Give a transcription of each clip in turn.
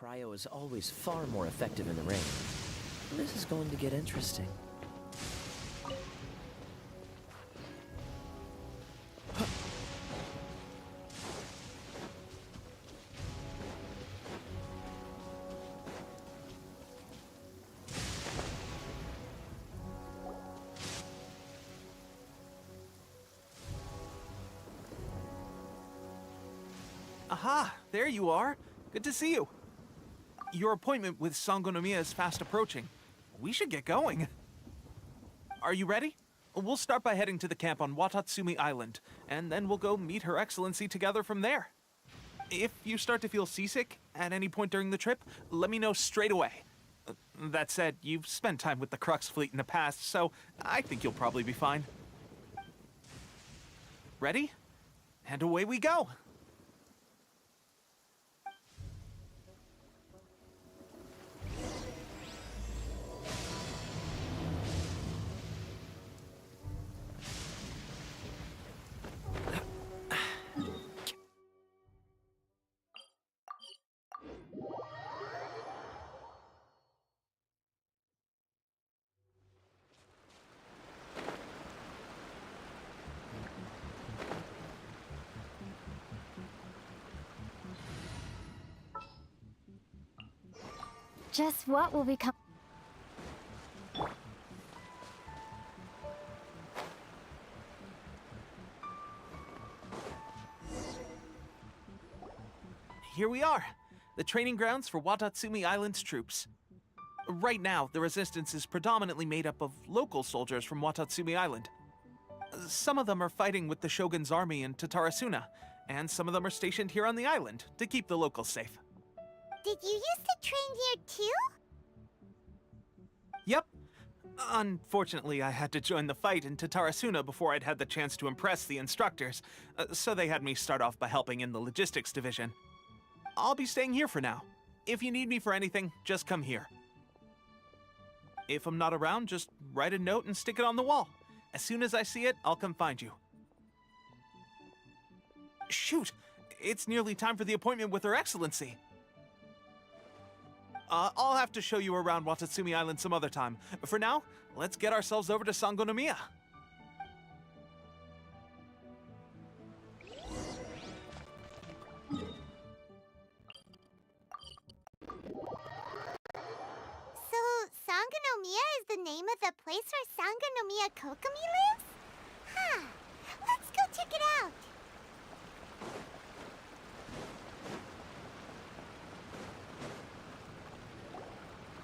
Cryo is always far more effective in the rain. This is going to get interesting. Aha! There you are! Good to see you. Your appointment with Sangonomiya is fast approaching. We should get going. Are you ready? We'll start by heading to the camp on Watatsumi Island, and then we'll go meet Her Excellency together from there. If you start to feel seasick at any point during the trip, let me know straight away. That said, you've spent time with the Crux fleet in the past, so I think you'll probably be fine. Ready? And away we go! Just what will become... Here we are, the training grounds for Watatsumi Island's troops. Right now, the resistance is predominantly made up of local soldiers from Watatsumi Island. Some of them are fighting with the Shogun's army in Tatarasuna, and some of them are stationed here on the island to keep the locals safe. Did you used to train here too? Yep. Unfortunately, I had to join the fight in Tatarasuna before I'd had the chance to impress the instructors, so they had me start off by helping in the logistics division. I'll be staying here for now. If you need me for anything, just come here. If I'm not around, just write a note and stick it on the wall. As soon as I see it, I'll come find you. Shoot! It's nearly time for the appointment with Her Excellency. I'll have to show you around Watatsumi Island some other time. For now, let's get ourselves over to Sangonomiya. So, Sangonomiya is the name of the place where Sangonomiya Kokomi lives? Huh. Let's go check it out.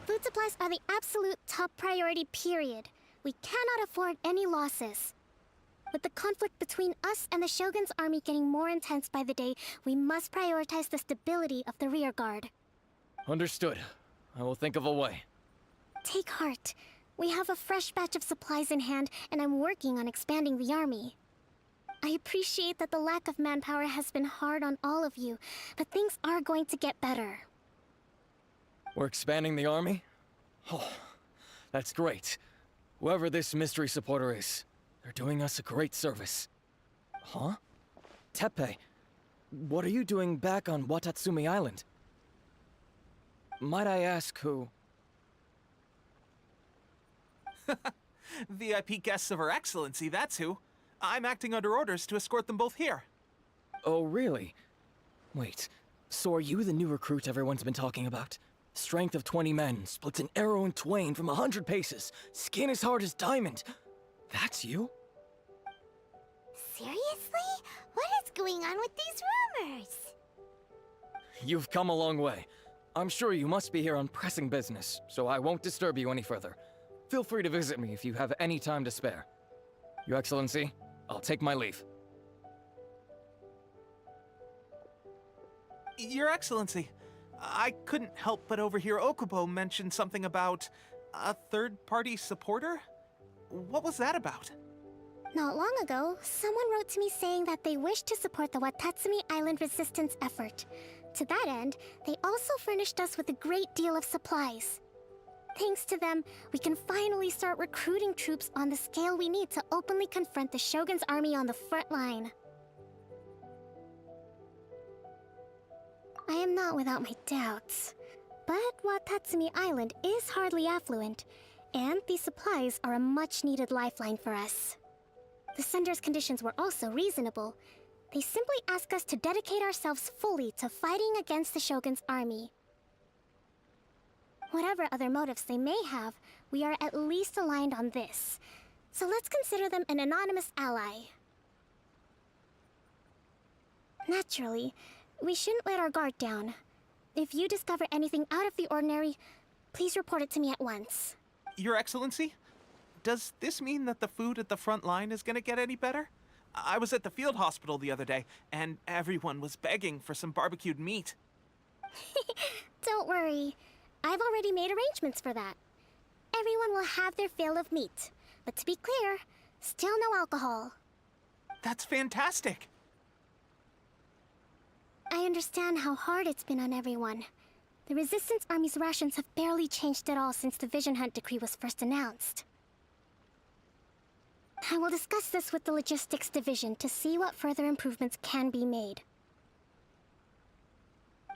Food supplies are the absolute top priority, period. We cannot afford any losses. With the conflict between us and the Shogun's army getting more intense by the day, we must prioritize the stability of the rear guard. Understood. I will think of a way. Take heart. We have a fresh batch of supplies in hand, and I'm working on expanding the army. I appreciate that the lack of manpower has been hard on all of you, but things are going to get better. We're expanding the army? Oh, that's great. Whoever this mystery supporter is, they're doing us a great service. Huh? Teppei, what are you doing back on Watatsumi Island? Might I ask who? VIP guests of Her Excellency, that's who. I'm acting under orders to escort them both here. Oh, really? Wait, so are you the new recruit everyone's been talking about? Strength of 20 men, splits an arrow in twain from 100 paces, skin as hard as diamond. That's you? Seriously? What is going on with these rumors? You've come a long way. I'm sure you must be here on pressing business, so I won't disturb you any further. Feel free to visit me if you have any time to spare. Your Excellency, I'll take my leave. Your Excellency, I couldn't help but overhear Okubo mention something about a third-party supporter? What was that about? Not long ago, someone wrote to me saying that they wish to support the Watatsumi Island resistance effort. To that end, they also furnished us with a great deal of supplies. Thanks to them, we can finally start recruiting troops on the scale we need to openly confront the Shogun's army on the front line. I am not without my doubts. But Watatsumi Island is hardly affluent, and these supplies are a much-needed lifeline for us. The sender's conditions were also reasonable. They simply ask us to dedicate ourselves fully to fighting against the Shogun's army. Whatever other motives they may have, we are at least aligned on this. So let's consider them an anonymous ally. Naturally, we shouldn't let our guard down. If you discover anything out of the ordinary, please report it to me at once. Your Excellency, does this mean that the food at the front line is gonna get any better? I was at the field hospital the other day, and everyone was begging for some barbecued meat. Don't worry. I've already made arrangements for that. Everyone will have their fill of meat. But to be clear, still no alcohol. That's fantastic! I understand how hard it's been on everyone. The Resistance Army's rations have barely changed at all since the Vision Hunt decree was first announced. I will discuss this with the Logistics Division to see what further improvements can be made.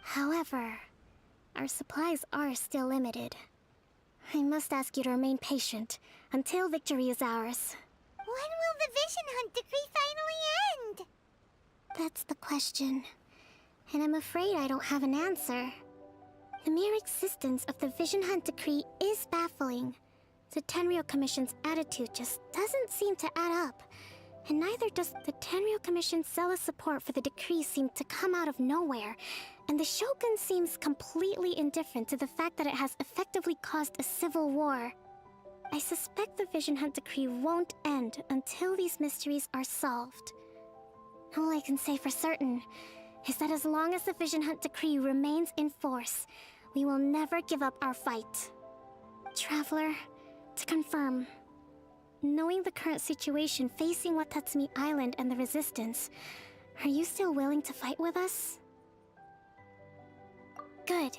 However, our supplies are still limited. I must ask you to remain patient until victory is ours. When will the Vision Hunt decree finally end? That's the question. And I'm afraid I don't have an answer. The mere existence of the Vision Hunt decree is baffling. The Tenryou Commission's attitude just doesn't seem to add up. And neither does the Tenryou Commission's zealous support for the decree seem to come out of nowhere. And the Shogun seems completely indifferent to the fact that it has effectively caused a civil war. I suspect the Vision Hunt decree won't end until these mysteries are solved. All I can say for certain is that as long as the Vision Hunt decree remains in force, we will never give up our fight. Traveler, to confirm, knowing the current situation facing Watatsumi Island and the Resistance, are you still willing to fight with us? Good.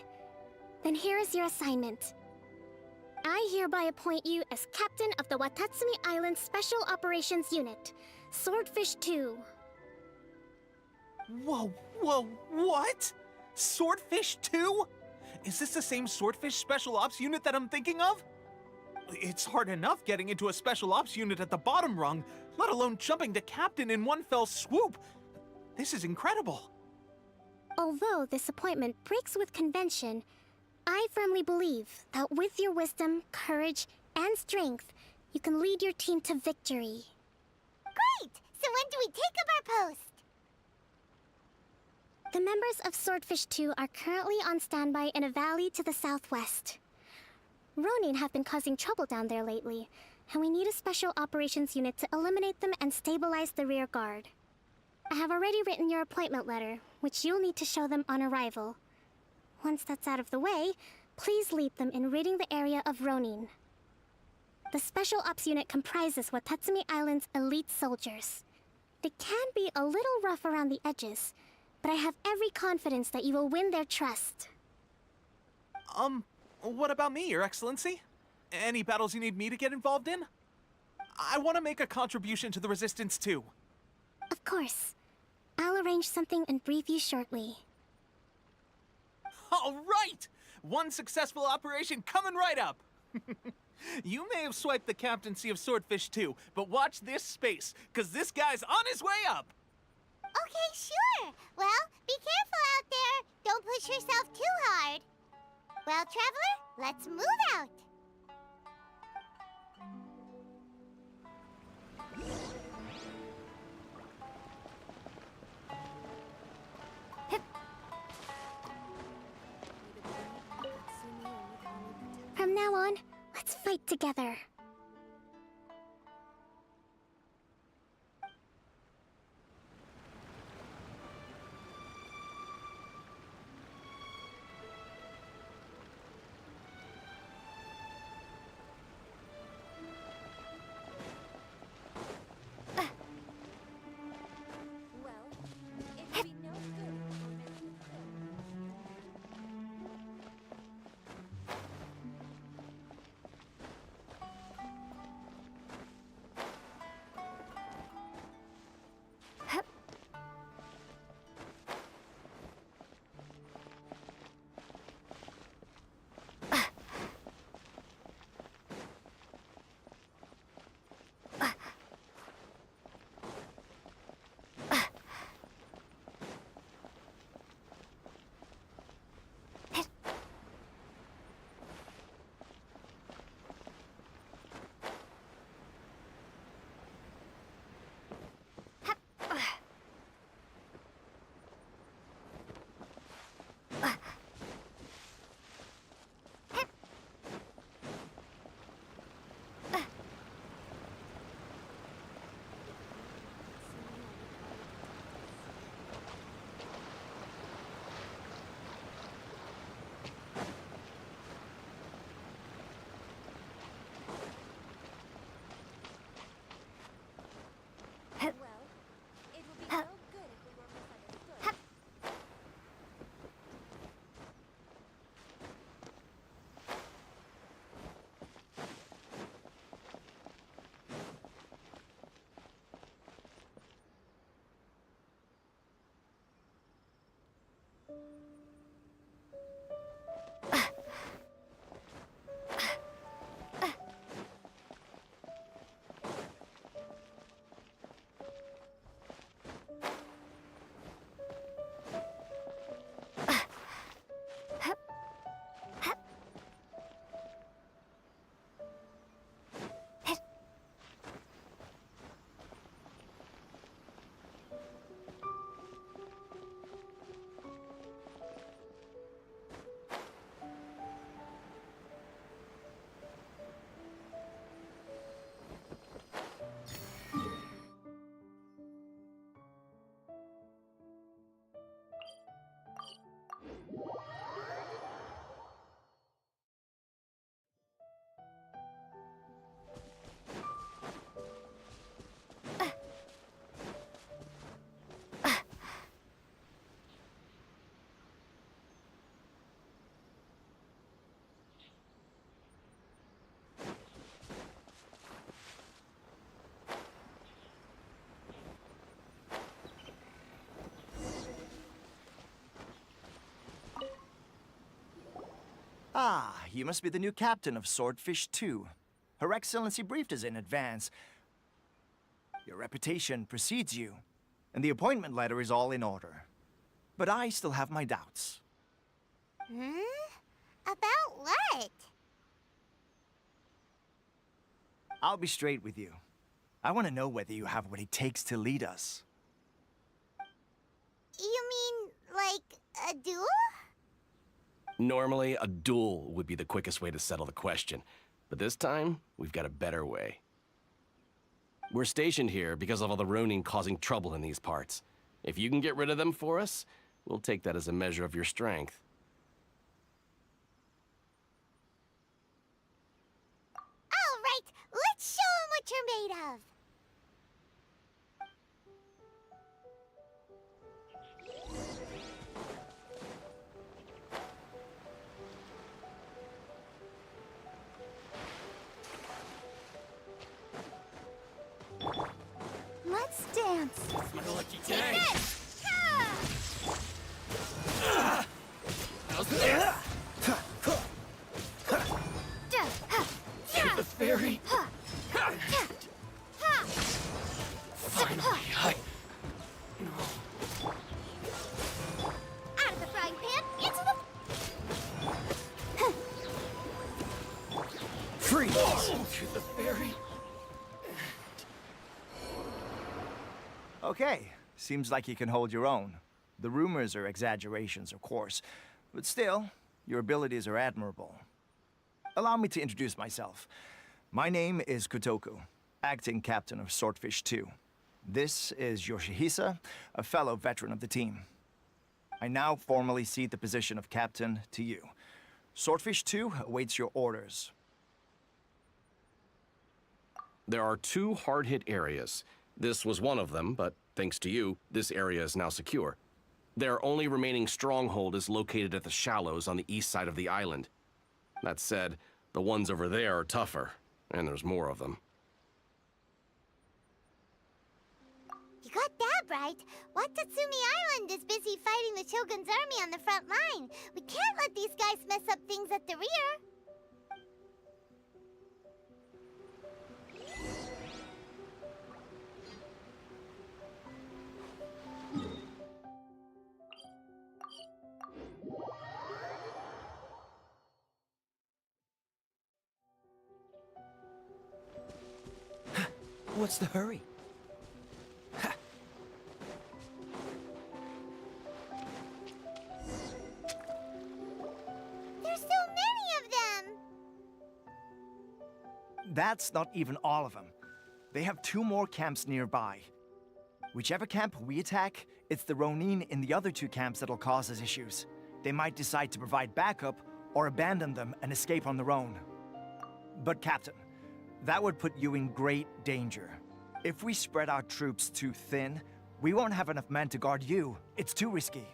Then here is your assignment. I hereby appoint you as Captain of the Watatsumi Island Special Operations Unit, Swordfish 2. Whoa, what? Swordfish 2? Is this the same Swordfish Special Ops unit that I'm thinking of? It's hard enough getting into a Special Ops unit at the bottom rung, let alone jumping to Captain in one fell swoop. This is incredible. Although this appointment breaks with convention, I firmly believe that with your wisdom, courage, and strength, you can lead your team to victory. Great! So when do we take up our post? The members of Swordfish 2 are currently on standby in a valley to the southwest. Ronin have been causing trouble down there lately, and we need a special operations unit to eliminate them and stabilize the rear guard. I have already written your appointment letter, which you'll need to show them on arrival. Once that's out of the way, please lead them in ridding the area of Ronin. The Special Ops unit comprises Watatsumi Island's elite soldiers. They can be a little rough around the edges, but I have every confidence that you will win their trust. What about me, Your Excellency? Any battles you need me to get involved in? I want to make a contribution to the Resistance too. Of course. I'll arrange something and brief you shortly. All right! One successful operation coming right up! You may have swiped the captaincy of Swordfish 2, but watch this space, because this guy's on his way up! Okay, sure. Well, be careful out there. Don't push yourself too hard. Well, Traveler, let's move out. From now on, let's fight together. Ah, you must be the new captain of Swordfish 2. Her Excellency briefed us in advance. Your reputation precedes you, and the appointment letter is all in order. But I still have my doubts. About what? I'll be straight with you. I want to know whether you have what it takes to lead us. You mean, like, a duel? Normally, a duel would be the quickest way to settle the question. But this time, we've got a better way. We're stationed here because of all the Ronin causing trouble in these parts. If you can get rid of them for us, we'll take that as a measure of your strength. All right, let's show 'em what you're made of. Let's dance. My lucky day. How's this? Shoot the fairy. Finally, Out of the frying pan, into the... Freeze! Shoot the fairy. Okay, seems like you can hold your own. The rumors are exaggerations, of course, but still, your abilities are admirable. Allow me to introduce myself. My name is Kotoku, acting captain of Swordfish 2. This is Yoshihisa, a fellow veteran of the team. I now formally cede the position of captain to you. Swordfish 2 awaits your orders. There are 2 hard-hit areas. This was one of them, but thanks to you, this area is now secure. Their only remaining stronghold is located at the shallows on the east side of the island. That said, the ones over there are tougher, and there's more of them. You got that right. Watatsumi Island is busy fighting the Shogun's army on the front line. We can't let these guys mess up things at the rear. What's the hurry? There's so many of them! That's not even all of them. They have 2 more camps nearby. Whichever camp we attack, it's the Ronin in the other 2 camps that'll cause us issues. They might decide to provide backup or abandon them and escape on their own. But Captain, that would put you in great danger. If we spread our troops too thin, we won't have enough men to guard you. It's too risky.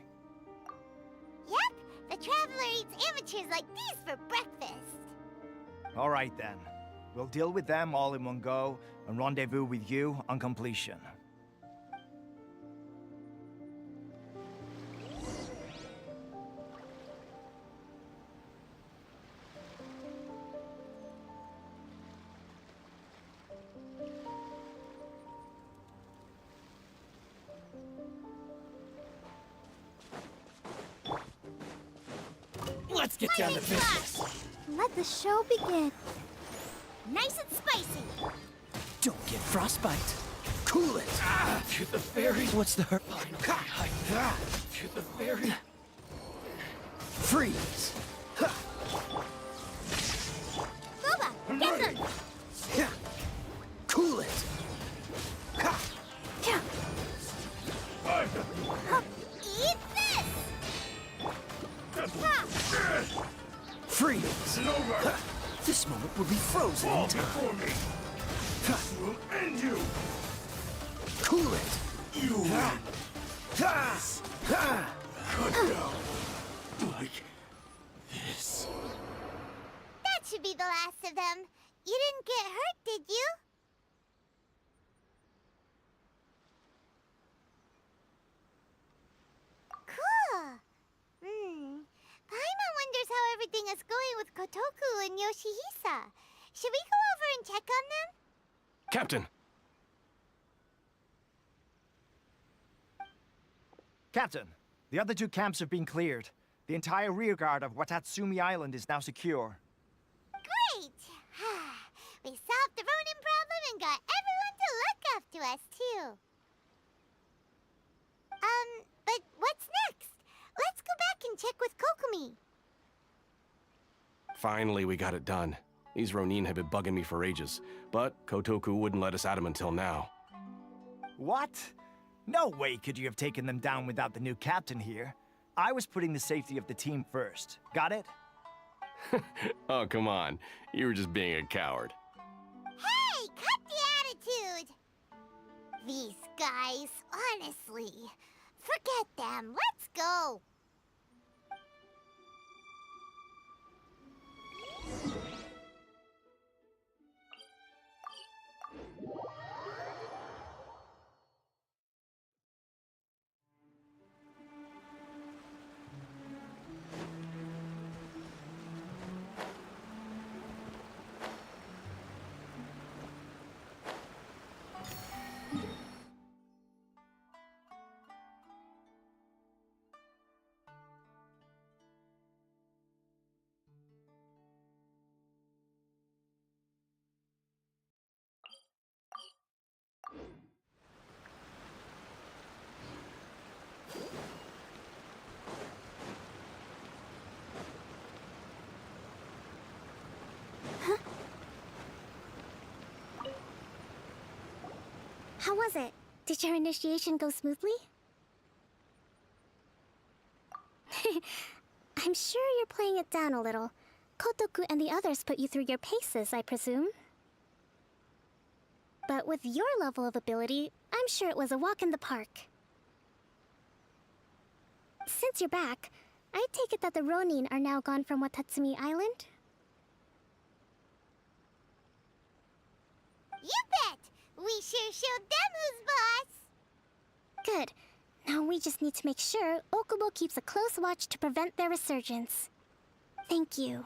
Yep, the Traveler eats amateurs like these for breakfast. All right then. We'll deal with them all in one go and rendezvous with you on completion. Let's get down to business. Let the show begin. Nice and spicy. Don't get frostbite. Cool it. To the very. What's the hurt? To the very. Freeze! Boba, get them. Cool it! Eat this. Freeze! This moment will be frozen in time. Will end you! Cool it! You will cut down like this. That should be the last of them. You didn't get hurt, did you? Cool. Paimon wonders how everything is going with Kotoku and Yoshihisa. Should we go over and check on them? Captain! Captain, the other two camps have been cleared. The entire rearguard of Watatsumi Island is now secure. Great! We solved the Ronin problem and got everyone to look after us, too. But what's next? Let's go back and check with Kokumi. Finally, we got it done. These Ronin have been bugging me for ages, but Kotoku wouldn't let us at them until now. What? No way could you have taken them down without the new captain here. I was putting the safety of the team first. Got it? Oh, come on. You were just being a coward. Hey, cut the attitude! These guys, honestly. Forget them. Let's go. How was it? Did your initiation go smoothly? I'm sure you're playing it down a little. Kotoku and the others put you through your paces, I presume. But with your level of ability, I'm sure it was a walk in the park. Since you're back, I take it that the Ronin are now gone from Watatsumi Island? You bet! We sure showed them who's boss! Good. Now we just need to make sure Okubo keeps a close watch to prevent their resurgence. Thank you.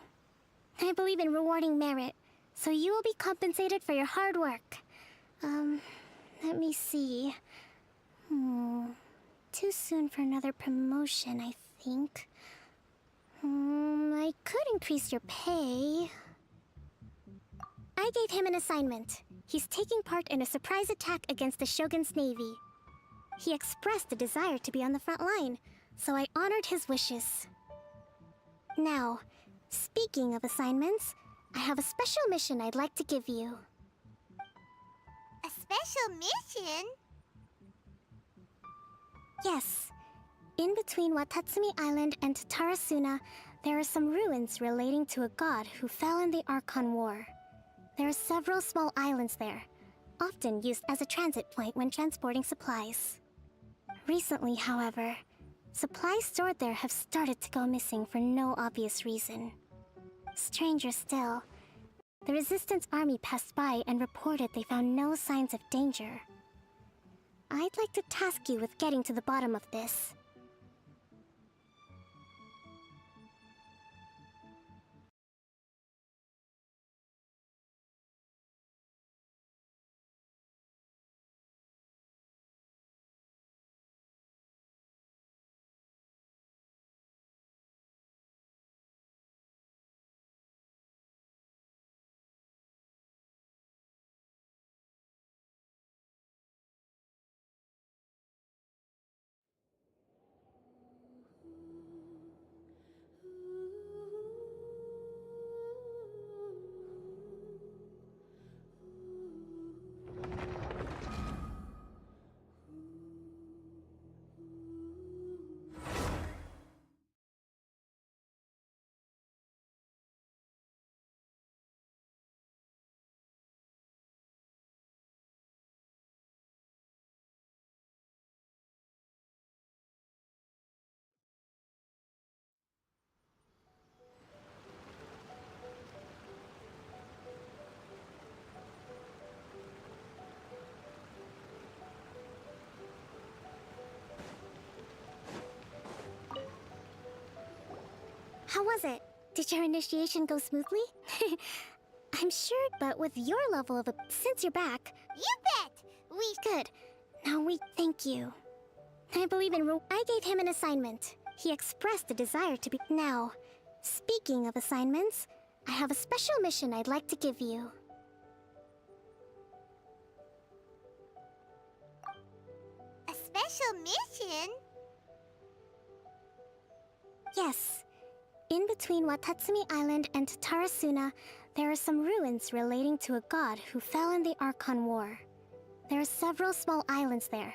I believe in rewarding merit, so you will be compensated for your hard work. Let me see. Too soon for another promotion, I think. I could increase your pay. I gave him an assignment. He's taking part in a surprise attack against the Shogun's navy. He expressed a desire to be on the front line, so I honored his wishes. Now, speaking of assignments, I have a special mission I'd like to give you. A special mission? Yes. In between Watatsumi Island and Tarasuna, there are some ruins relating to a god who fell in the Archon War. There are several small islands there, often used as a transit point when transporting supplies. Recently, however, supplies stored there have started to go missing for no obvious reason. Stranger still, the Resistance army passed by and reported they found no signs of danger. I'd like to task you with getting to the bottom of this. How was it? Did your initiation go smoothly? I'm sure, but with your level of since you're back... You bet! Good. Now we thank you. I believe in I gave him an assignment. He expressed a desire to be... Now, speaking of assignments, I have a special mission I'd like to give you. A special mission? Yes. In between Watatsumi Island and Tarasuna, there are some ruins relating to a god who fell in the Archon War. There are several small islands there,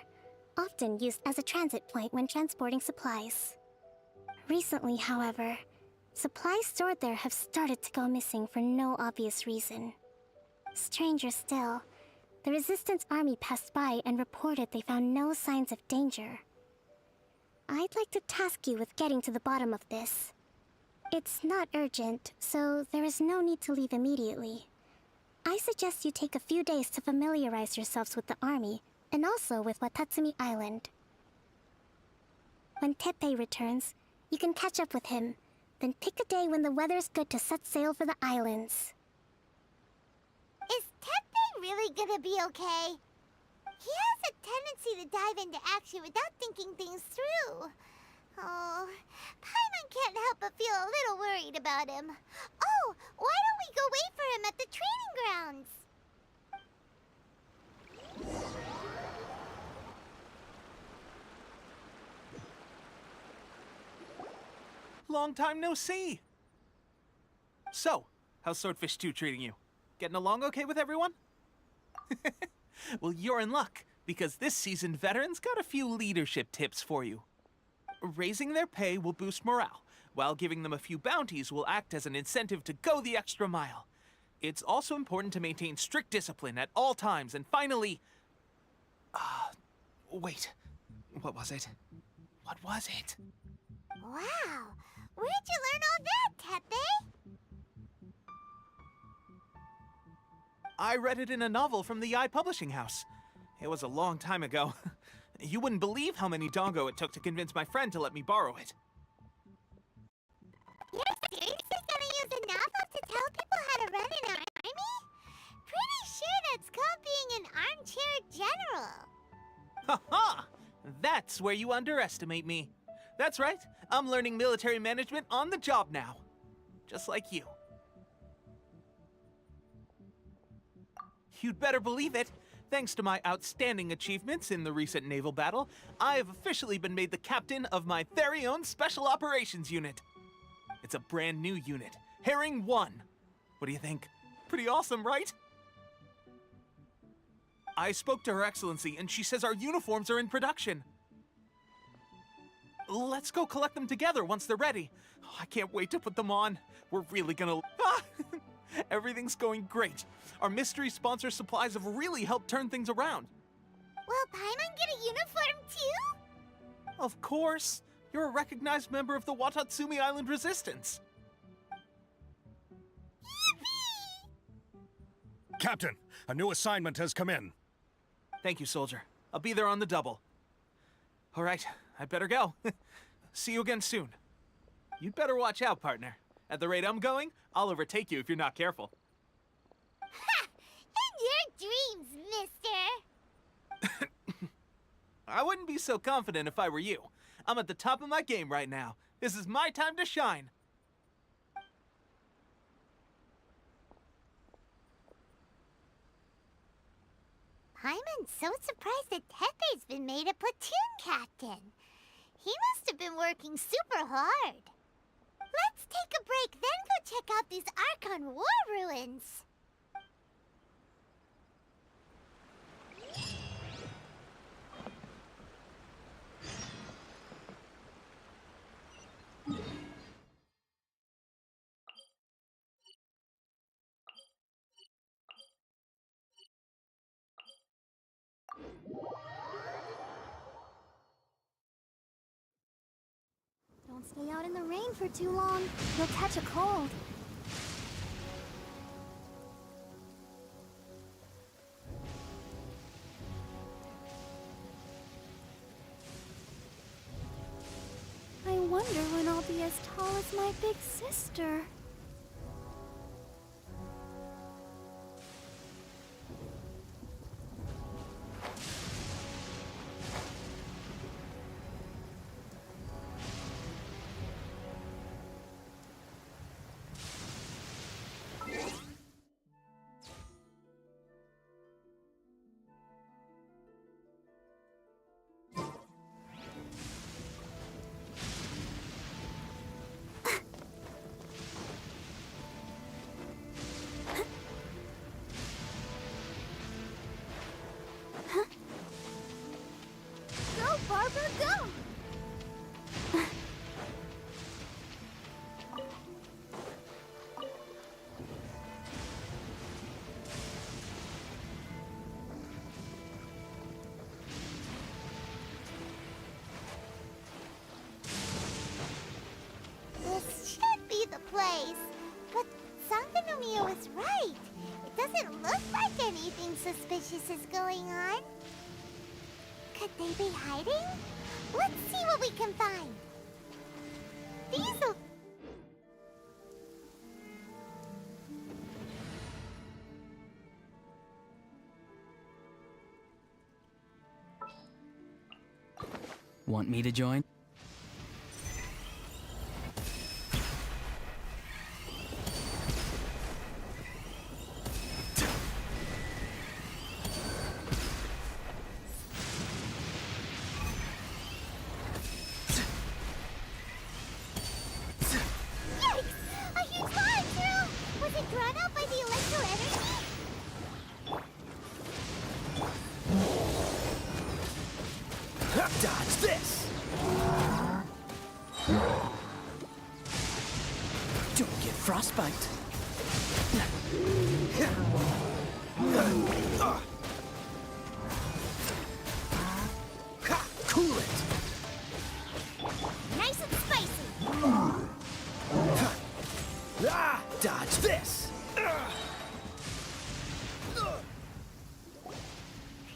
often used as a transit point when transporting supplies. Recently, however, supplies stored there have started to go missing for no obvious reason. Stranger still, the Resistance army passed by and reported they found no signs of danger. I'd like to task you with getting to the bottom of this. It's not urgent, so there is no need to leave immediately. I suggest you take a few days to familiarize yourselves with the army, and also with Watatsumi Island. When Teppei returns, you can catch up with him, then pick a day when the weather's good to set sail for the islands. Is Teppei really gonna be okay? He has a tendency to dive into action without thinking things through. Oh, Paimon can't help but feel a little worried about him. Oh, why don't we go wait for him at the training grounds? Long time no see. So, how's Swordfish 2 treating you? Getting along okay with everyone? Well, you're in luck, because this seasoned veteran's got a few leadership tips for you. Raising their pay will boost morale, while giving them a few bounties will act as an incentive to go the extra mile. It's also important to maintain strict discipline at all times, and finally... wait. What was it? What was it? Wow, where'd you learn all that, Teppei? I read it in a novel from the Eye Publishing House. It was a long time ago. You wouldn't believe how many dongo it took to convince my friend to let me borrow it. You're seriously gonna use a novel to tell people how to run an army? Pretty sure that's called being an armchair general. Ha ha! That's where you underestimate me. That's right, I'm learning military management on the job now. Just like you. You'd better believe it. Thanks to my outstanding achievements in the recent naval battle, I have officially been made the captain of my very own Special Operations Unit. It's a brand new unit, Herring 1. What do you think? Pretty awesome, right? I spoke to Her Excellency, and she says our uniforms are in production. Let's go collect them together once they're ready. Oh, I can't wait to put them on. We're really gonna... Everything's going great. Our mystery sponsor supplies have really helped turn things around. Will Paimon get a uniform too? Of course. You're a recognized member of the Watatsumi Island Resistance. Yippee! Captain, a new assignment has come in. Thank you, soldier. I'll be there on the double. All right, I'd better go. See you again soon. You'd better watch out, partner. At the rate I'm going, I'll overtake you if you're not careful. Ha! In your dreams, mister! I wouldn't be so confident if I were you. I'm at the top of my game right now. This is my time to shine. Paimon's so surprised that Teppei's been made a platoon captain. He must have been working super hard. Let's take a break, then go check out these Archon War ruins. Don't stay out in the rain for too long. You'll catch a cold. I wonder wonder when I'll be as tall as my big sister. Go, Barbara, go! This should be the place. But Sangonomiya was right. It doesn't look like anything suspicious is going on. Could they be hiding? Let's see what we can find. These'll... Want me to join? Yikes! A huge fire drill! Was it drawn out by the electro energy? Dodge this! Don't get frostbite. Cool it! Nice and spicy! Dodge this!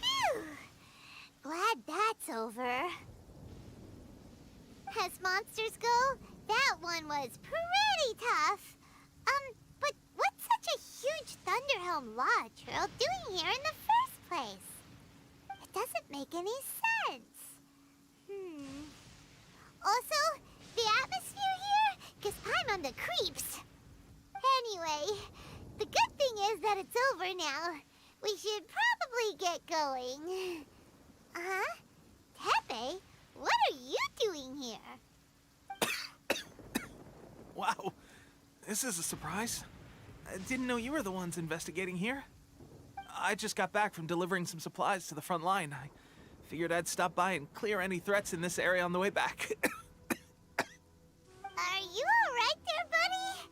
Phew! Glad that's over. As monsters go, that one was pretty tough. But what's such a huge Thunderhelm Law Trail doing here in the first place? It doesn't make any sense. Also, the atmosphere here gives Paimon the creeps. Anyway, the good thing is that it's over now. We should probably get going. Huh? Tepe, what are you doing here? Wow, this is a surprise. I didn't know you were the ones investigating here. I just got back from delivering some supplies to the front line. I figured I'd stop by and clear any threats in this area on the way back. Are you alright there, buddy?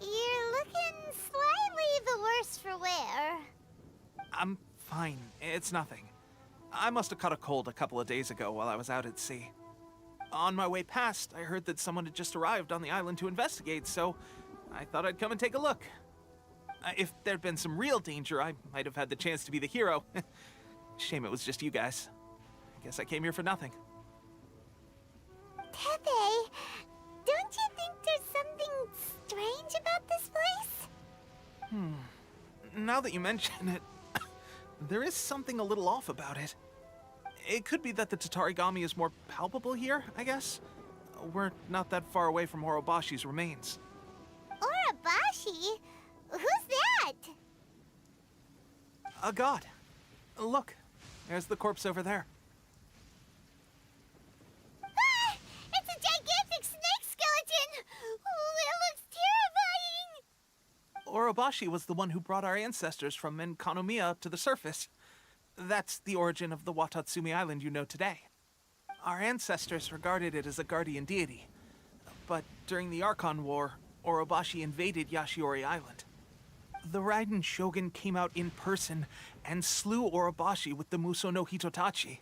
You're looking slightly the worse for wear. I'm fine. It's nothing. I must have caught a cold a couple of days ago while I was out at sea. On my way past, I heard that someone had just arrived on the island to investigate, so I thought I'd come and take a look. If there'd been some real danger, I might have had the chance to be the hero. Shame it was just you guys. I guess I came here for nothing. Tepe, don't you think there's something strange about this place? Now that you mention it, there is something a little off about it. It could be that the Tatarigami is more palpable here, I guess. We're not that far away from Orobashi's remains. Orobashi? Who's that? A god. Look, there's the corpse over there. Ah! It's a gigantic snake skeleton! Oh, it looks terrifying! Orobashi was the one who brought our ancestors from Enkanomiya up to the surface. That's the origin of the Watatsumi Island you know today. Our ancestors regarded it as a guardian deity. But during the Archon War, Orobashi invaded Yashiori Island. The Raiden Shogun came out in person and slew Orobashi with the Muso no Hitotachi.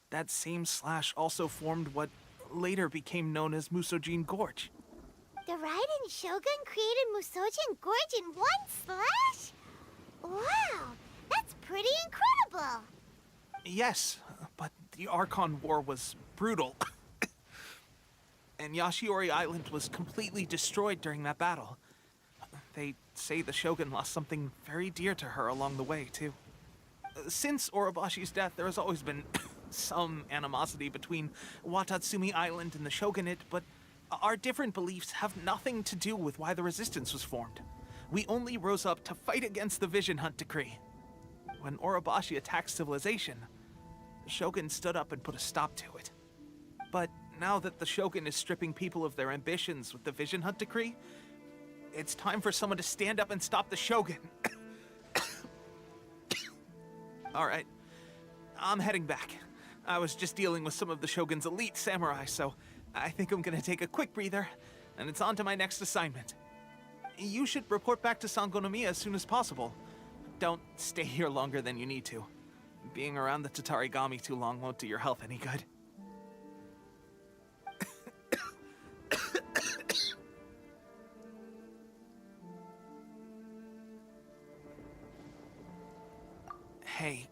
That same slash also formed what later became known as Musojin Gorge. The Raiden Shogun created Musojin Gorge in one slash? Wow, that's pretty incredible! Yes, but the Archon War was brutal. and Yashiori Island was completely destroyed during that battle. They say the Shogun lost something very dear to her along the way, too. Since Orobashi's death, there has always been some animosity between Watatsumi Island and the Shogunate, but our different beliefs have nothing to do with why the resistance was formed. We only rose up to fight against the Vision Hunt Decree. When Orobashi attacked civilization, the Shogun stood up and put a stop to it. But now that the Shogun is stripping people of their ambitions with the Vision Hunt Decree, it's time for someone to stand up and stop the Shogun. All right, I'm heading back. I was just dealing with some of the Shogun's elite samurai, so I think I'm gonna take a quick breather, and it's on to my next assignment. You should report back to Sangonomiya as soon as possible. Don't stay here longer than you need to. Being around the Tatarigami too long won't do your health any good. Hey,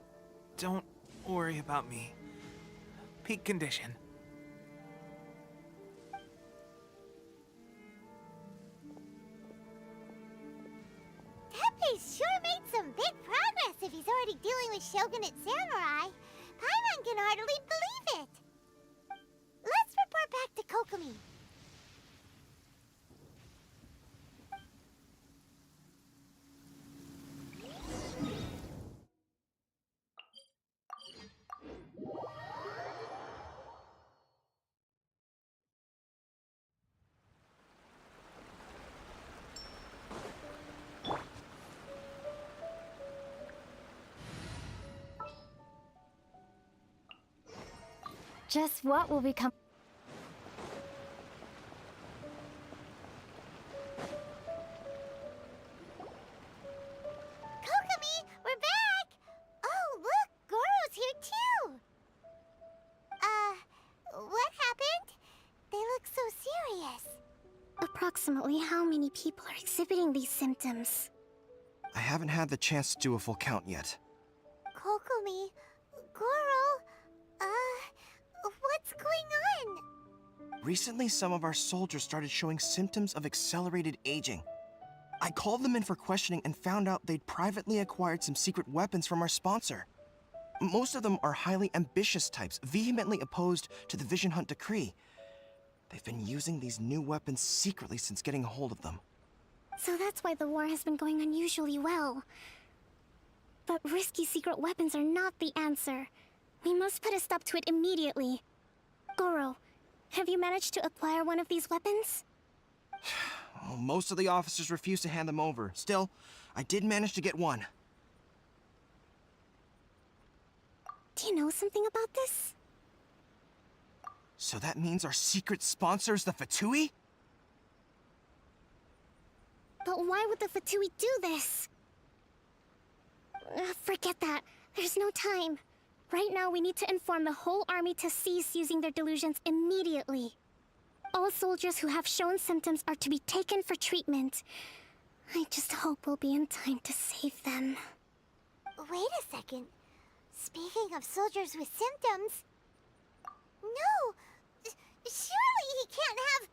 don't worry about me. Peak condition. Teppei's sure made some big progress if he's already dealing with Shogunate samurai. Paimon can hardly believe it. Let's report back to Kokomi. Just what will become... Kokomi, we're back! Oh, look, Goro's here too! What happened? They look so serious. Approximately how many people are exhibiting these symptoms? I haven't had the chance to do a full count yet. Kokomi, Goro, what's going on? Recently, some of our soldiers started showing symptoms of accelerated aging. I called them in for questioning and found out they'd privately acquired some secret weapons from our sponsor. Most of them are highly ambitious types, vehemently opposed to the Vision Hunt Decree. They've been using these new weapons secretly since getting a hold of them. So that's why the war has been going unusually well. But risky secret weapons are not the answer. We must put a stop to it immediately. Goro, have you managed to acquire one of these weapons? Oh, most of the officers refuse to hand them over. Still, I did manage to get one. Do you know something about this? So that means our secret sponsor is the Fatui? But why would the Fatui do this? Forget that. There's no time. Right now, we need to inform the whole army to cease using their delusions immediately. All soldiers who have shown symptoms are to be taken for treatment. I just hope we'll be in time to save them. Wait a second. Speaking of soldiers with symptoms... No! Surely he can't have...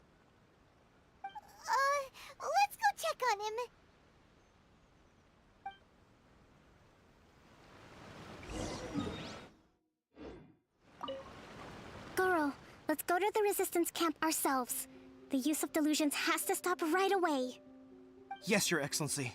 let's go check on him. Goro, let's go to the resistance camp ourselves. The use of delusions has to stop right away. Yes, Your Excellency.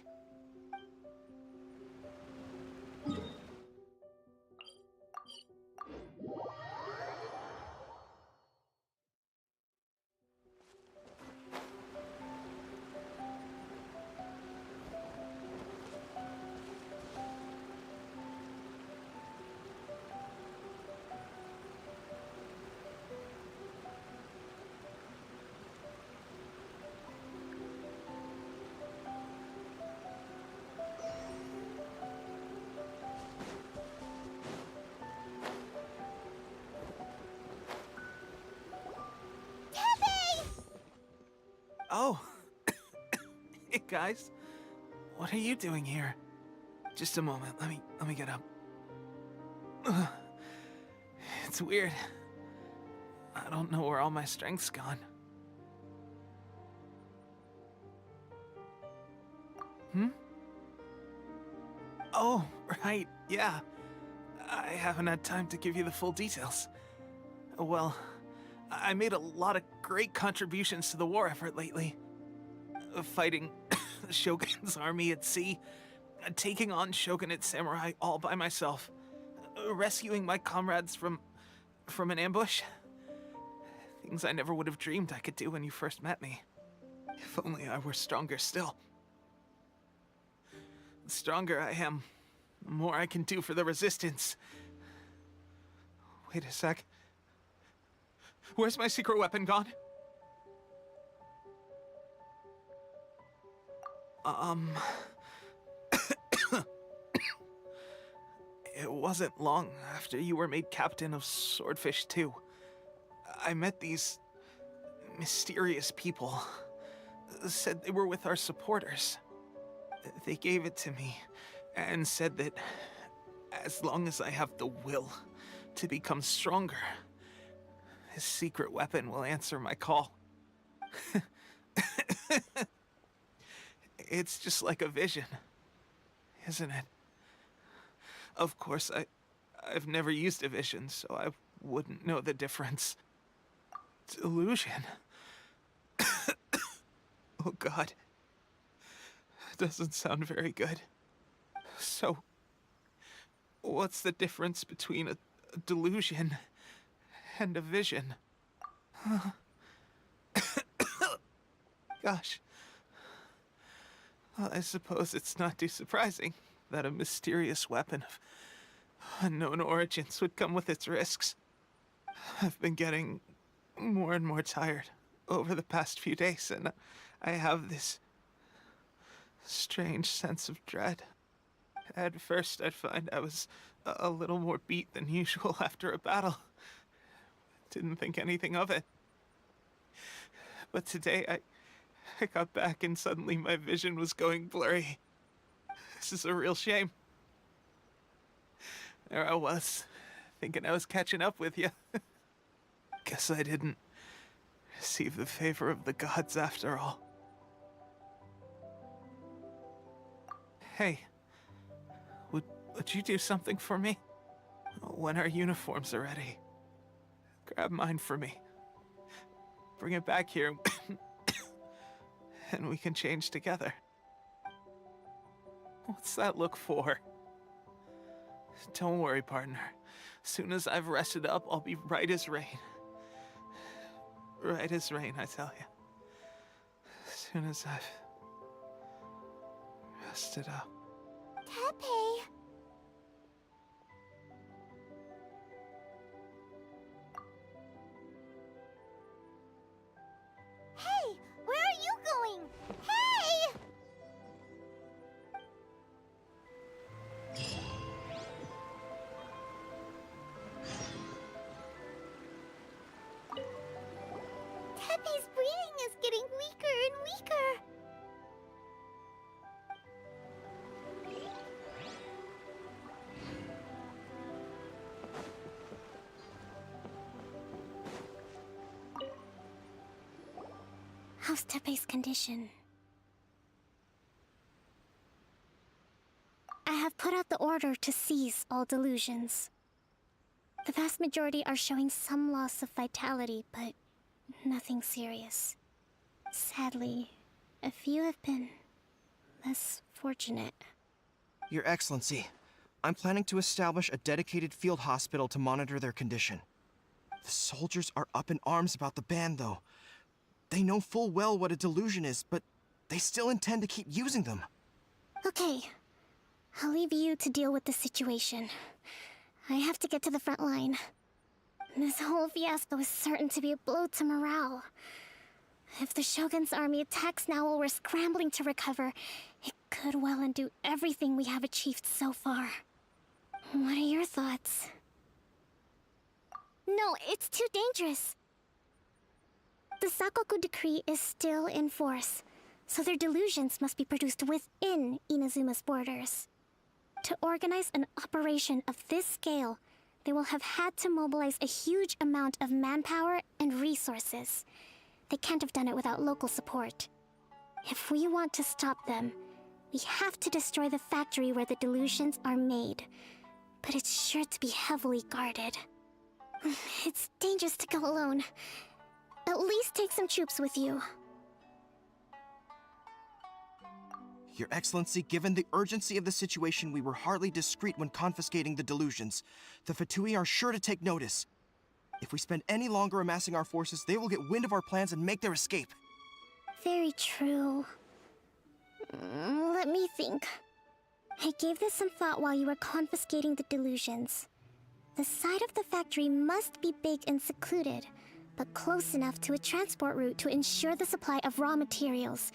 Oh. Hey, guys. What are you doing here? Just a moment. Let me get up. It's weird. I don't know where all my strength's gone. Oh, right, yeah. I haven't had time to give you the full details. Well, I made a lot of great contributions to the war effort lately. Fighting the Shogun's army at sea, taking on Shogunate samurai all by myself, rescuing my comrades from an ambush. Things I never would have dreamed I could do when you first met me. If only I were stronger still. The stronger I am, the more I can do for the Resistance. Wait a sec. Where's my secret weapon gone? It wasn't long after you were made captain of Swordfish 2. I met these mysterious people. Said they were with our supporters. They gave it to me and said that as long as I have the will to become stronger, his secret weapon will answer my call. It's just like a vision, isn't it? Of course, I've never used a vision, so I wouldn't know the difference. Delusion. Oh God. Doesn't sound very good. So, what's the difference between a delusion and a vision? Gosh. Well, I suppose it's not too surprising that a mysterious weapon of unknown origins would come with its risks. I've been getting more and more tired over the past few days, and I have this strange sense of dread. At first, I'd find I was a little more beat than usual after a battle. Didn't think anything of it. But today, I got back and suddenly my vision was going blurry. This is a real shame. There I was, thinking I was catching up with you. Guess I didn't receive the favor of the gods after all. Hey, would you do something for me? When our uniforms are ready, grab mine for me. Bring it back here, and we can change together. What's that look for? Don't worry, partner. As soon as I've rested up, I'll be right as rain. Right as rain, I tell you. As soon as I've rested up. Tepe. Hey, where are you going? Hey! Tepe's breathing is getting weaker and weaker. How's Tepe's condition? I have put out the order to seize all delusions. The vast majority are showing some loss of vitality, but nothing serious. Sadly, a few have been less fortunate. Your Excellency, I'm planning to establish a dedicated field hospital to monitor their condition. The soldiers are up in arms about the ban, though. They know full well what a delusion is, but they still intend to keep using them. Okay, I'll leave you to deal with the situation. I have to get to the front line. This whole fiasco is certain to be a blow to morale. If the Shogun's army attacks now while we're scrambling to recover, it could well undo everything we have achieved so far. What are your thoughts? No, it's too dangerous. The Sakoku decree is still in force, so their delusions must be produced within Inazuma's borders. To organize an operation of this scale, they will have had to mobilize a huge amount of manpower and resources. They can't have done it without local support. If we want to stop them, We have to destroy the factory where the delusions are made. But it's sure to be heavily guarded. It's dangerous to go alone. At least take some troops with you. Your Excellency, given the urgency of the situation, we were hardly discreet when confiscating the delusions. The Fatui are sure to take notice. If we spend any longer amassing our forces, they will get wind of our plans and make their escape. Very true. Let me think. I gave this some thought while you were confiscating the delusions. The side of the factory must be big and secluded, but close enough to a transport route to ensure the supply of raw materials.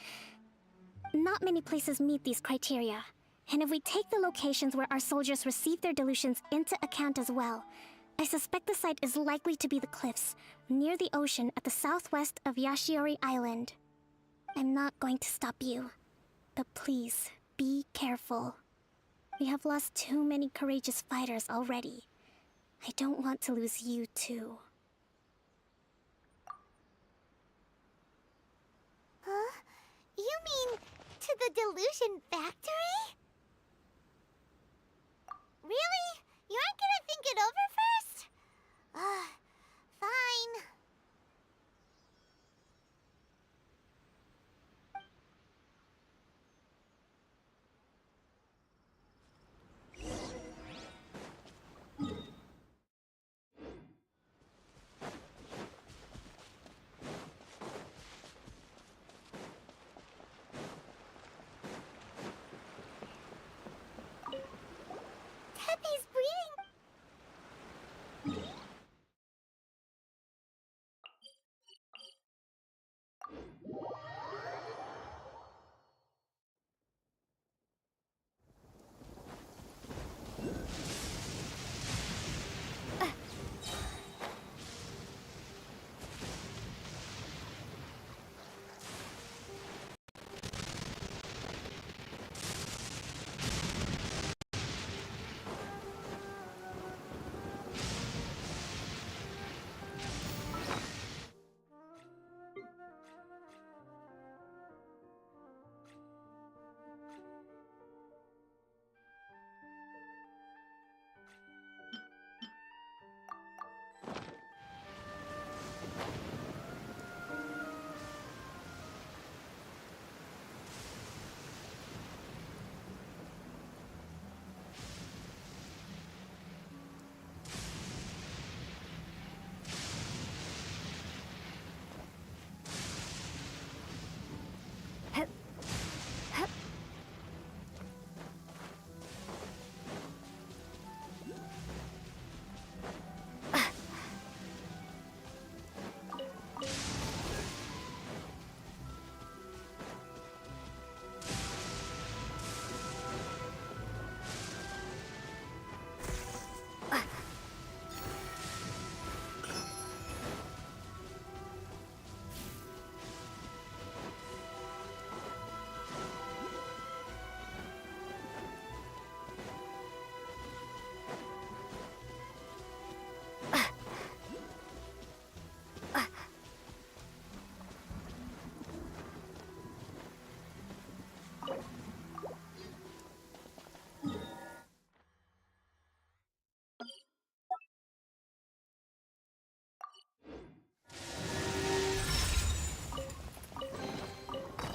Not many places meet these criteria, and if we take the locations where our soldiers receive their delusions into account as well, I suspect the site is likely to be the cliffs, near the ocean at the southwest of Yashiori Island. I'm not going to stop you, but please, be careful. We have lost too many courageous fighters already. I don't want to lose you too. Huh? You mean to the delusion factory? Really? You aren't gonna think it over first? Fine. Tepe's breathing.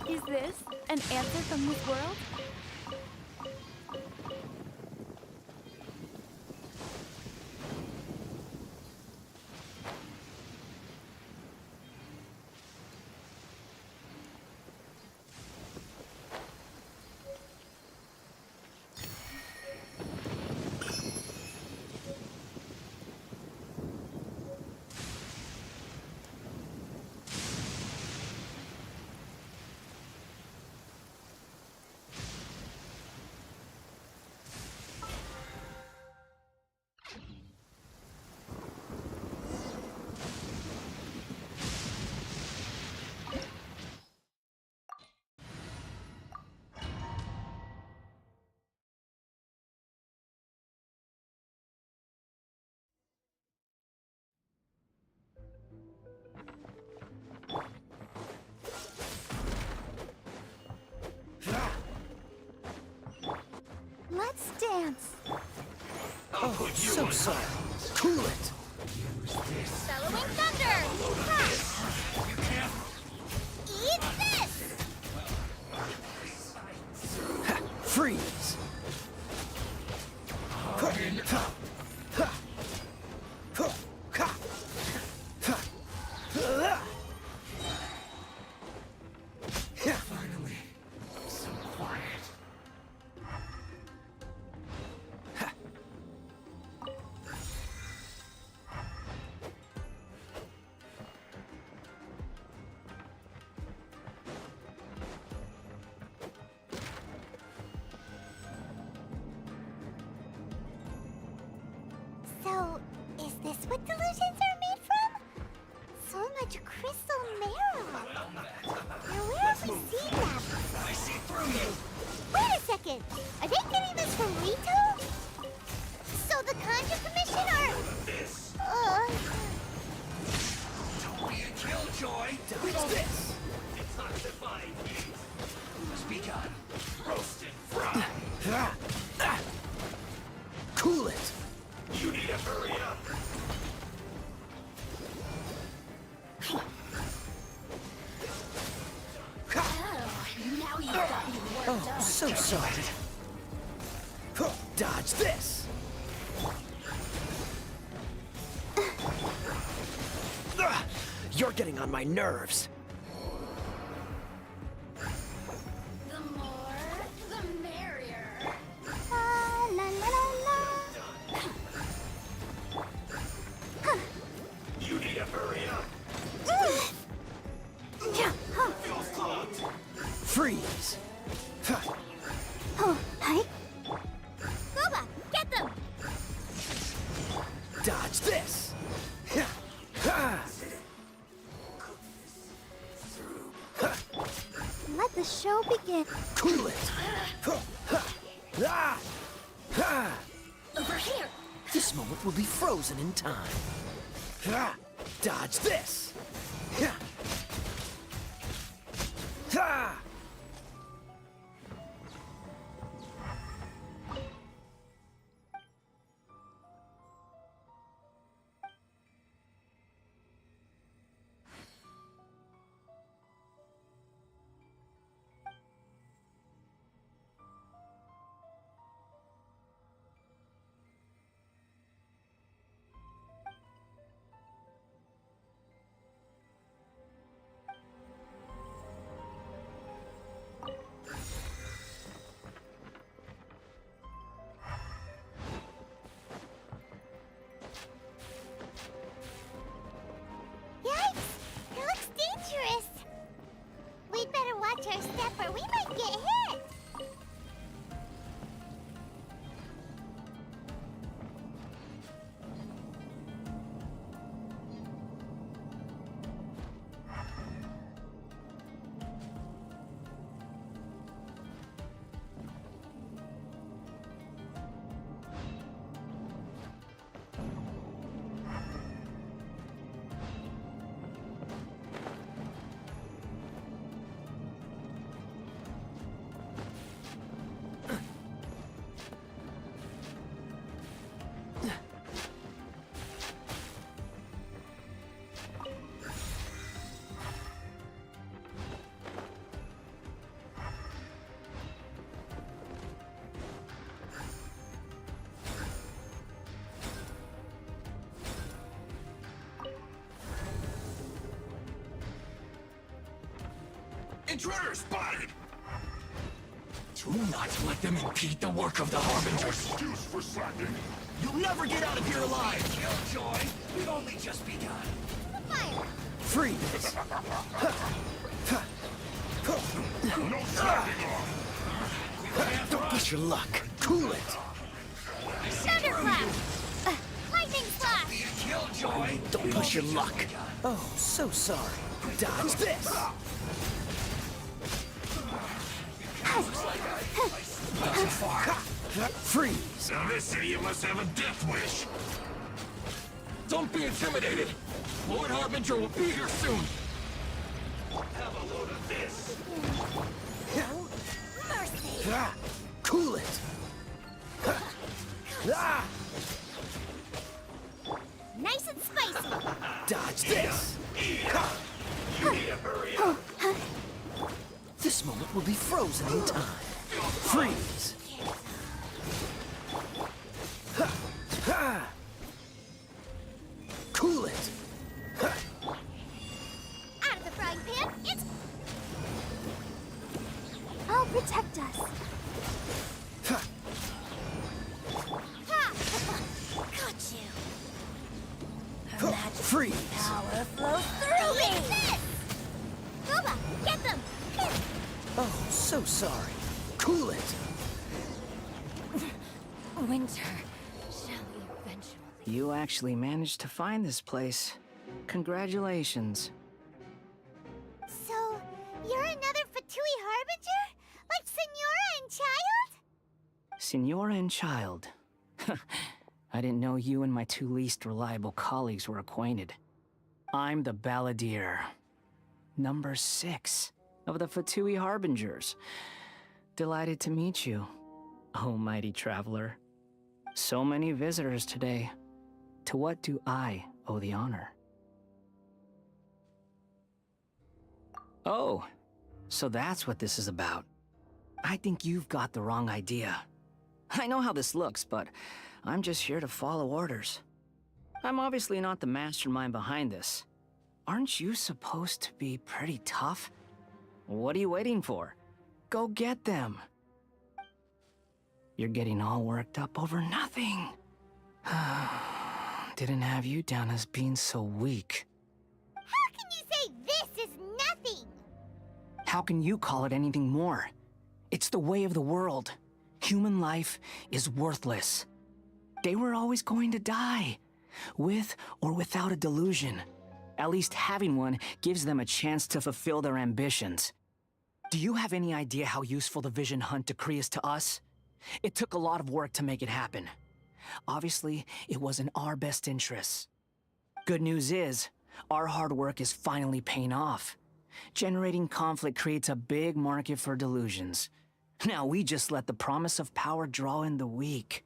Is this an answer from this world? chance. Oh, so sorry. Cool it. Bellowing thunder! Ha! Eat this! Ha, freeze. Finally, so quiet. So, is this what delusions are made from? So much crystal marrow. Now, where have we seen that? I see through you. Wait a second. Are they getting this from Rito? So the Conjure Commission are... This. Don't Be a killjoy. What's this? It's not divine. Must be done. Roasted, fried. Cool it. You need to hurry up. Oh, so sorry. Dodge this. You're getting on my nerves. The more, the merrier. La la la la. You need to hurry up. Feels clogged. Freeze. Oh, hi. Boba, get them! Dodge this. Let the show begin. Cool it. Over here! This moment will be frozen in time. Dodge this. Yikes! It looks dangerous! We'd better watch our step or we might get hit! Intruder spotted! Do not let them impede the work of the Harbingers. Excuse for slacking. You'll never get out of here alive! Killjoy, we've only just begun. Fire! Freeze. No slacking off! Don't push your luck. Cool it. Thunderclap! Lightning slash! Be a killjoy! Don't push your luck. Oh, so sorry. Dodge this. Not so far. Freeze. Now this idiot must have a death wish. Don't be intimidated. Lord Harbinger will be here soon. Have a load of this. Mercy! Cool it. Ah! Nice and spicy. Dodge this! You need to hurry up. This moment will be frozen in time. Freeze! Ha! Ha! Cool it! Ha! Out of the frying pan, it's... I'll protect us. Ha! Ha! Got you. Freeze! Power flows through me. This! Boba, get them. Oh, so sorry. Cool it! Winter, shall we eventually... You actually managed to find this place. Congratulations. So, you're another Fatui Harbinger? Like Senora and Child? Senora and Child. I didn't know you and my two least reliable colleagues were acquainted. I'm the Balladeer. Number 6 of the Fatui Harbingers. Delighted to meet you, oh mighty traveler. So many visitors today. To what do I owe the honor? Oh, so that's what this is about. I think you've got the wrong idea. I know how this looks, but I'm just here to follow orders. I'm obviously not the mastermind behind this. Aren't you supposed to be pretty tough? What are you waiting for? Go get them. You're getting all worked up over nothing. Didn't have you down as being so weak. How can you say this is nothing? How can you call it anything more? It's the way of the world. Human life is worthless. They were always going to die, with or without a delusion. At least having one gives them a chance to fulfill their ambitions. Do you have any idea how useful the Vision Hunt decree is to us? It took a lot of work to make it happen. Obviously, it was in our best interests. Good news is, our hard work is finally paying off. Generating conflict creates a big market for delusions. Now we just let the promise of power draw in the weak.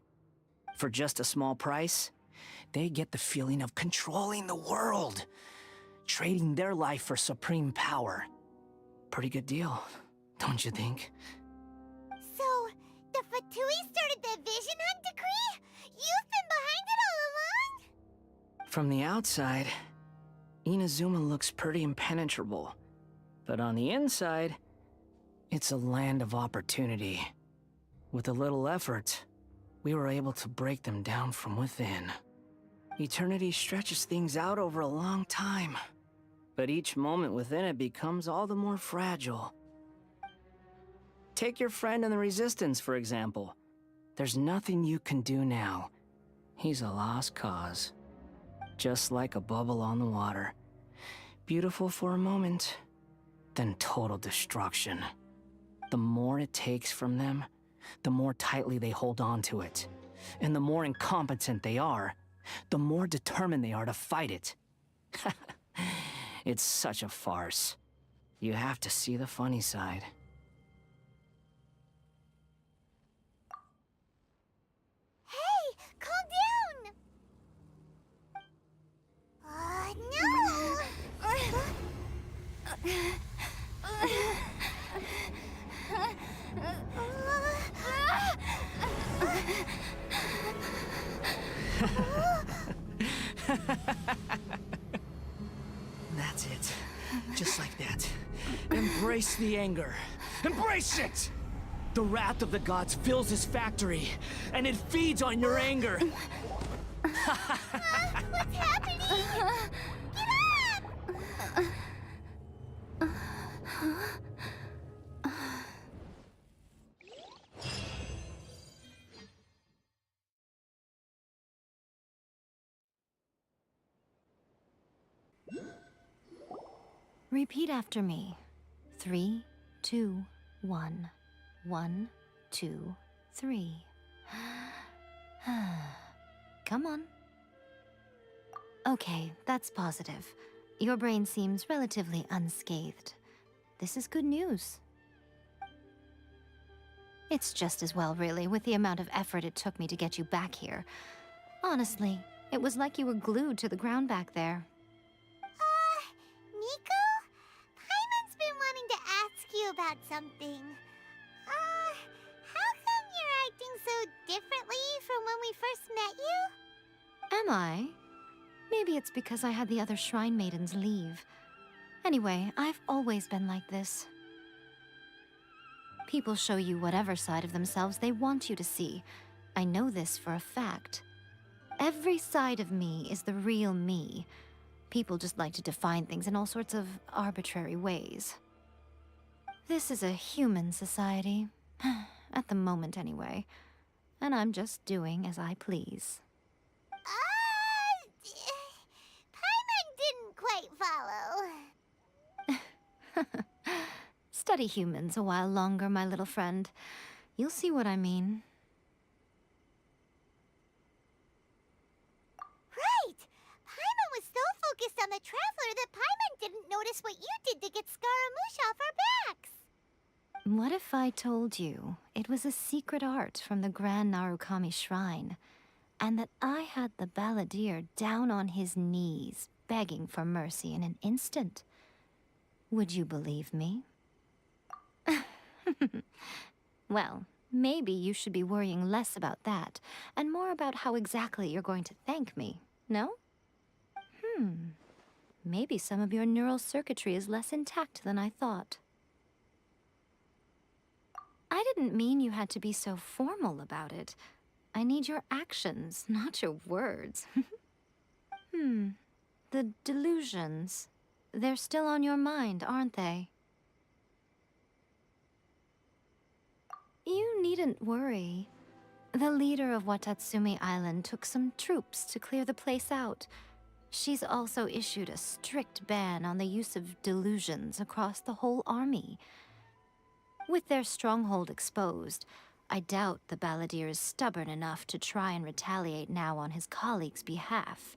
For just a small price, they get the feeling of controlling the world, trading their life for supreme power. Pretty good deal, don't you think? So, the Fatui started the Vision Hunt decree? You've been behind it all along? From the outside, Inazuma looks pretty impenetrable. But on the inside, it's a land of opportunity. With a little effort, we were able to break them down from within. Eternity stretches things out over a long time, but each moment within it becomes all the more fragile. Take your friend in the Resistance, for example. There's nothing you can do now. He's a lost cause. Just like a bubble on the water. Beautiful for a moment, then total destruction. The more it takes from them, the more tightly they hold on to it. And the more incompetent they are, the more determined they are to fight it. It's such a farce. You have to see the funny side. Hey, calm down! No! That's it. Just like that. Embrace the anger. Embrace it! The wrath of the gods fills this factory, and it feeds on your anger. What's happening? Get up! Repeat after me. 3, 2, 1. 1, 2, 3. Come on. Okay, that's positive. Your brain seems relatively unscathed. This is good news. It's just as well, really, with the amount of effort it took me to get you back here. Honestly, it was like you were glued to the ground back there. Nico? Paimon's been wanting to ask you about something. How come you're acting so differently from when we first met you? Am I? Maybe it's because I had the other Shrine Maidens leave. Anyway, I've always been like this. People show you whatever side of themselves they want you to see. I know this for a fact. Every side of me is the real me. People just like to define things in all sorts of arbitrary ways. This is a human society. At the moment, anyway. And I'm just doing as I please. Paimon didn't quite follow. Study humans a while longer, my little friend. You'll see what I mean. Right! Paimon was so focused on the Traveler that Paimon didn't notice what you did to get Scaramouche off our backs. What if I told you it was a secret art from the Grand Narukami Shrine, and that I had the balladeer down on his knees, begging for mercy in an instant? Would you believe me? Well, maybe you should be worrying less about that, and more about how exactly you're going to thank me, no? Maybe some of your neural circuitry is less intact than I thought. I didn't mean you had to be so formal about it. I need your actions, not your words. The delusions. They're still on your mind, aren't they? You needn't worry. The leader of Watatsumi Island took some troops to clear the place out. She's also issued a strict ban on the use of delusions across the whole army. With their stronghold exposed, I doubt the balladeer is stubborn enough to try and retaliate now on his colleagues' behalf.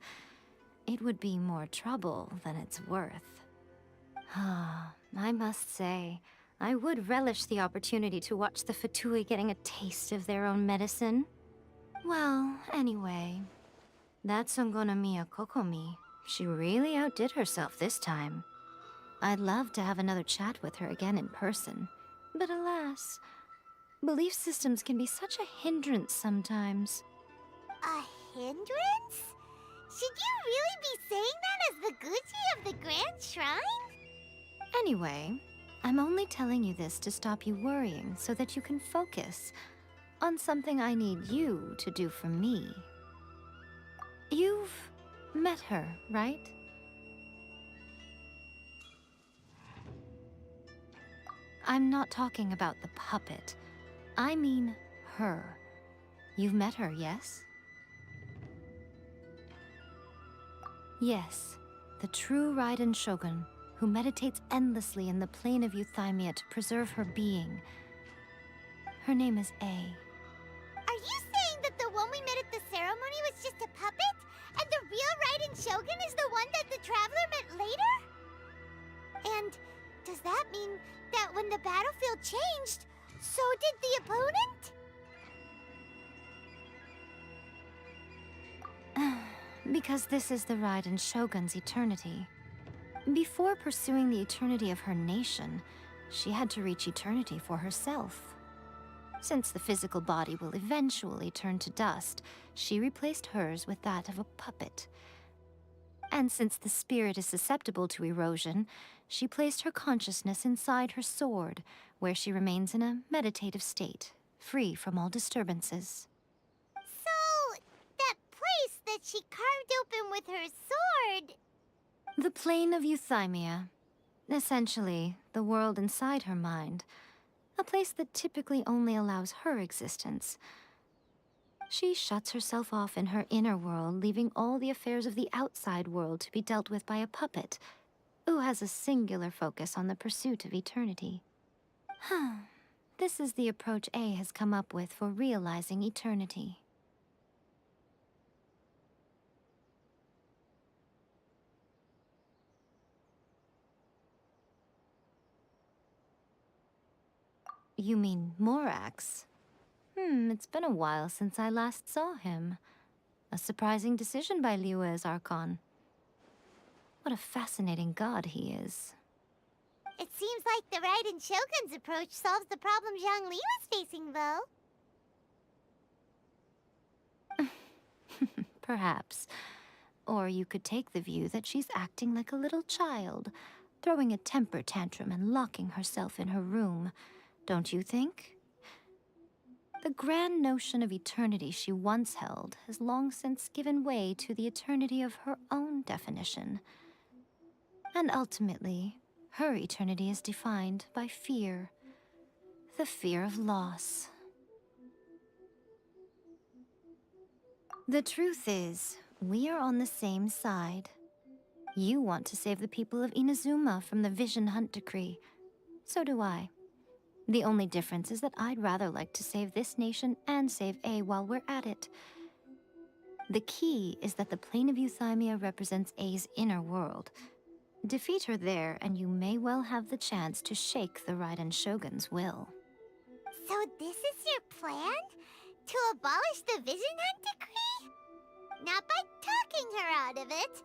It would be more trouble than it's worth. I must say, I would relish the opportunity to watch the Fatui getting a taste of their own medicine. Well, anyway, that Sangonomiya Kokomi, she really outdid herself this time. I'd love to have another chat with her again in person, but alas, belief systems can be such a hindrance sometimes. A hindrance? Should you really be saying that as the Gucci of the Grand Shrine? Anyway, I'm only telling you this to stop you worrying so that you can focus on something I need you to do for me. You've met her, right? I'm not talking about the puppet. I mean her. You've met her, yes? Yes, the true Raiden Shogun, who meditates endlessly in the plane of Euthymia to preserve her being. Her name is A. Are you saying that the one we met at the ceremony was just a puppet? And the real Raiden Shogun is the one that the Traveler met later? And does that mean that when the battlefield changed, so did the opponent? Because this is the Raiden Shogun's eternity. Before pursuing the eternity of her nation, she had to reach eternity for herself. Since the physical body will eventually turn to dust, she replaced hers with that of a puppet. And since the spirit is susceptible to erosion, she placed her consciousness inside her sword, where she remains in a meditative state, free from all disturbances. So, that place that she carved open with her sword... The plane of Euthymia. Essentially, the world inside her mind. A place that typically only allows her existence. She shuts herself off in her inner world, leaving all the affairs of the outside world to be dealt with by a puppet, who has a singular focus on the pursuit of eternity. This is the approach A has come up with for realizing eternity. You mean Morax? It's been a while since I last saw him. A surprising decision by Liyue's Archon. What a fascinating god he is. It seems like the Raiden Shogun's approach solves the problem Zhang Li was facing, though. Perhaps. Or you could take the view that she's acting like a little child, throwing a temper tantrum and locking herself in her room. Don't you think? The grand notion of eternity she once held has long since given way to the eternity of her own definition. And ultimately, her eternity is defined by fear. The fear of loss. The truth is, we are on the same side. You want to save the people of Inazuma from the Vision Hunt decree. So do I. The only difference is that I'd rather like to save this nation and save A while we're at it. The key is that the plane of Euthymia represents A's inner world. Defeat her there, and you may well have the chance to shake the Raiden Shogun's will. So this is your plan? To abolish the Vision Hunt decree? Not by talking her out of it,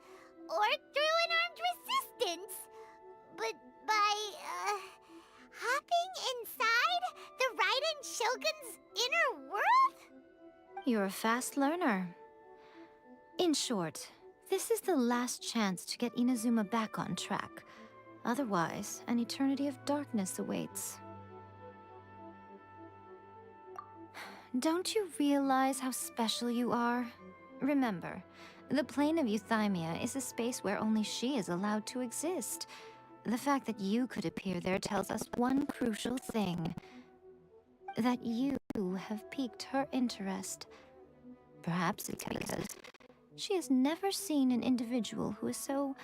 or through an armed resistance, but by, hopping inside the Raiden Shogun's inner world? You're a fast learner. In short, this is the last chance to get Inazuma back on track. Otherwise, an eternity of darkness awaits. Don't you realize how special you are? Remember, the plane of Euthymia is a space where only she is allowed to exist. The fact that you could appear there tells us one crucial thing. That you have piqued her interest. Perhaps it's because she has never seen an individual who is so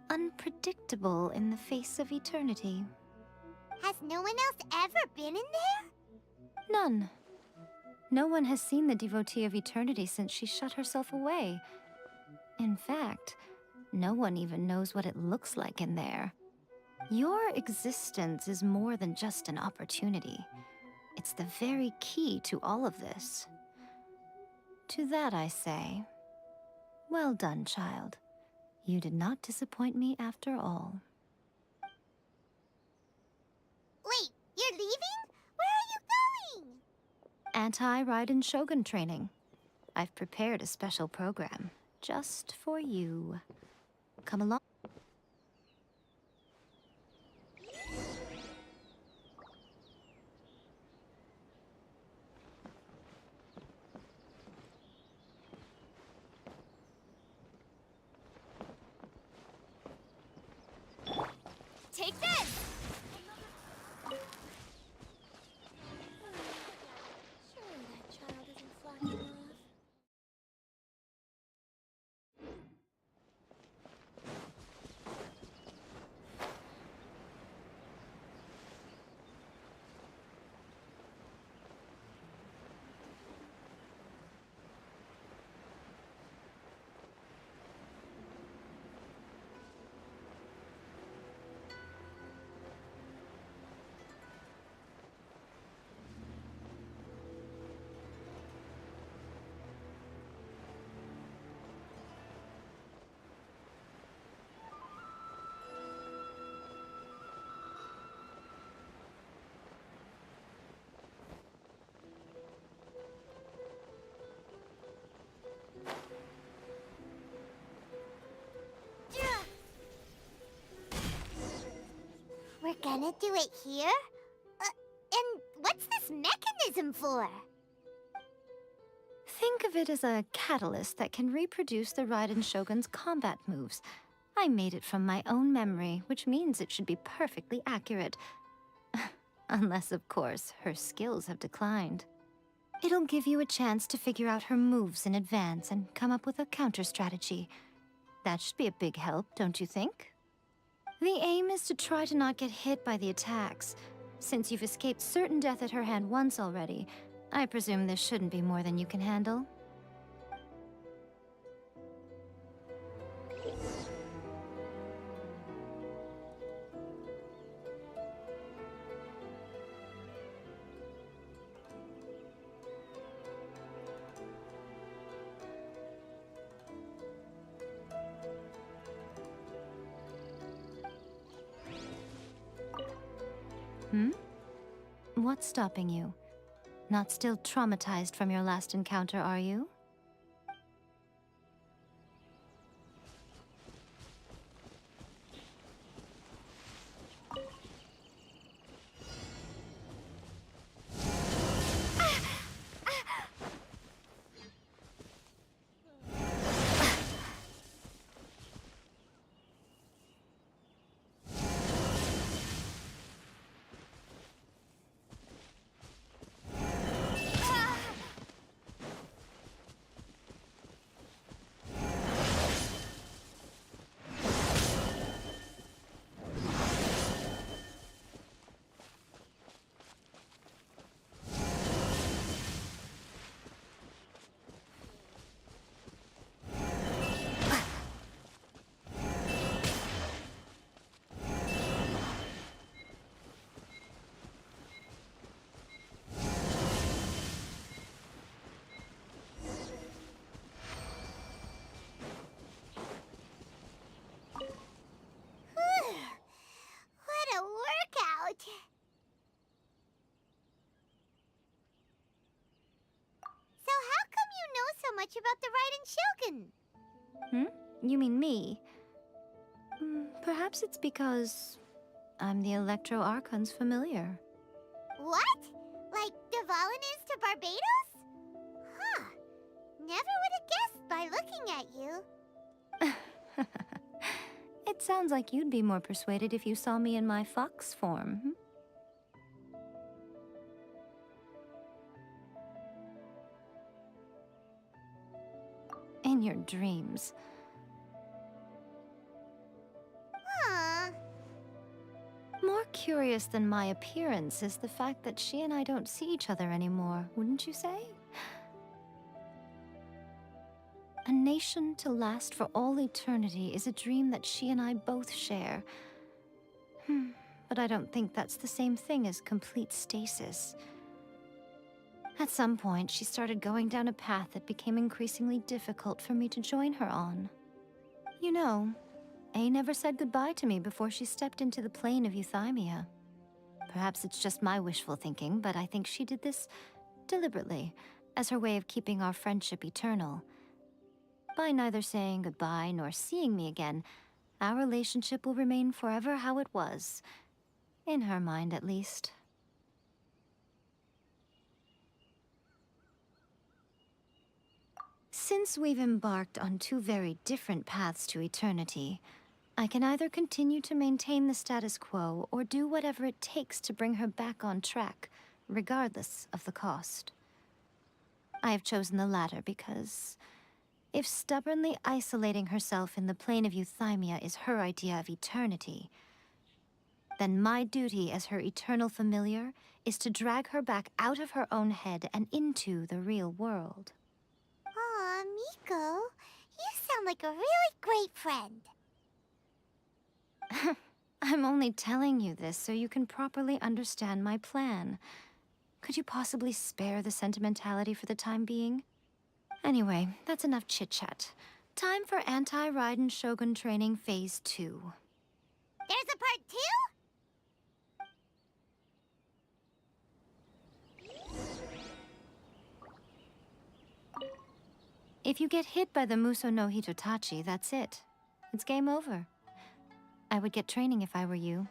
unpredictable in the face of eternity. Has no one else ever been in there? None. No one has seen the devotee of eternity since she shut herself away. In fact, no one even knows what it looks like in there. Your existence is more than just an opportunity. It's the very key to all of this. To that I say, well done, child. You did not disappoint me after all. Wait, you're leaving? Where are you going? Anti-Raiden Shogun training. I've prepared a special program just for you. Come along. Take this! Surely that child isn't flocking off. We're gonna do it here? And what's this mechanism for? Think of it as a catalyst that can reproduce the Raiden Shogun's combat moves. I made it from my own memory, which means it should be perfectly accurate. Unless, of course, her skills have declined. It'll give you a chance to figure out her moves in advance and come up with a counter-strategy. That should be a big help, don't you think? The aim is to try to not get hit by the attacks. Since you've escaped certain death at her hand once already, I presume this shouldn't be more than you can handle. What's stopping you? Not still traumatized from your last encounter, are you? What a workout! So how come you know so much about the Raiden Shogun? You mean me? Perhaps it's because I'm the Electro Archon's familiar. What? Like Dvalin is to Barbados? Huh. Never would have guessed by looking at you. It sounds like you'd be more persuaded if you saw me in my fox form. In your dreams. Aww. More curious than my appearance is the fact that she and I don't see each other anymore, wouldn't you say? A nation to last for all eternity is a dream that she and I both share. But I don't think that's the same thing as complete stasis. At some point, she started going down a path that became increasingly difficult for me to join her on. You know, A never said goodbye to me before she stepped into the plane of euthymia. Perhaps it's just my wishful thinking, but I think she did this deliberately, as her way of keeping our friendship eternal. By neither saying goodbye nor seeing me again, our relationship will remain forever how it was. In her mind, at least. Since we've embarked on two very different paths to eternity, I can either continue to maintain the status quo or do whatever it takes to bring her back on track, regardless of the cost. I have chosen the latter because if stubbornly isolating herself in the plane of euthymia is her idea of eternity, then my duty as her eternal familiar is to drag her back out of her own head and into the real world. Aw, Miko, you sound like a really great friend. I'm only telling you this so you can properly understand my plan. Could you possibly spare the sentimentality for the time being? Anyway, that's enough chit-chat. Time for Anti-Raiden Shogun Training Phase 2. There's a part 2? If you get hit by the Muso no Hitotachi, that's it. It's game over. I would get training if I were you.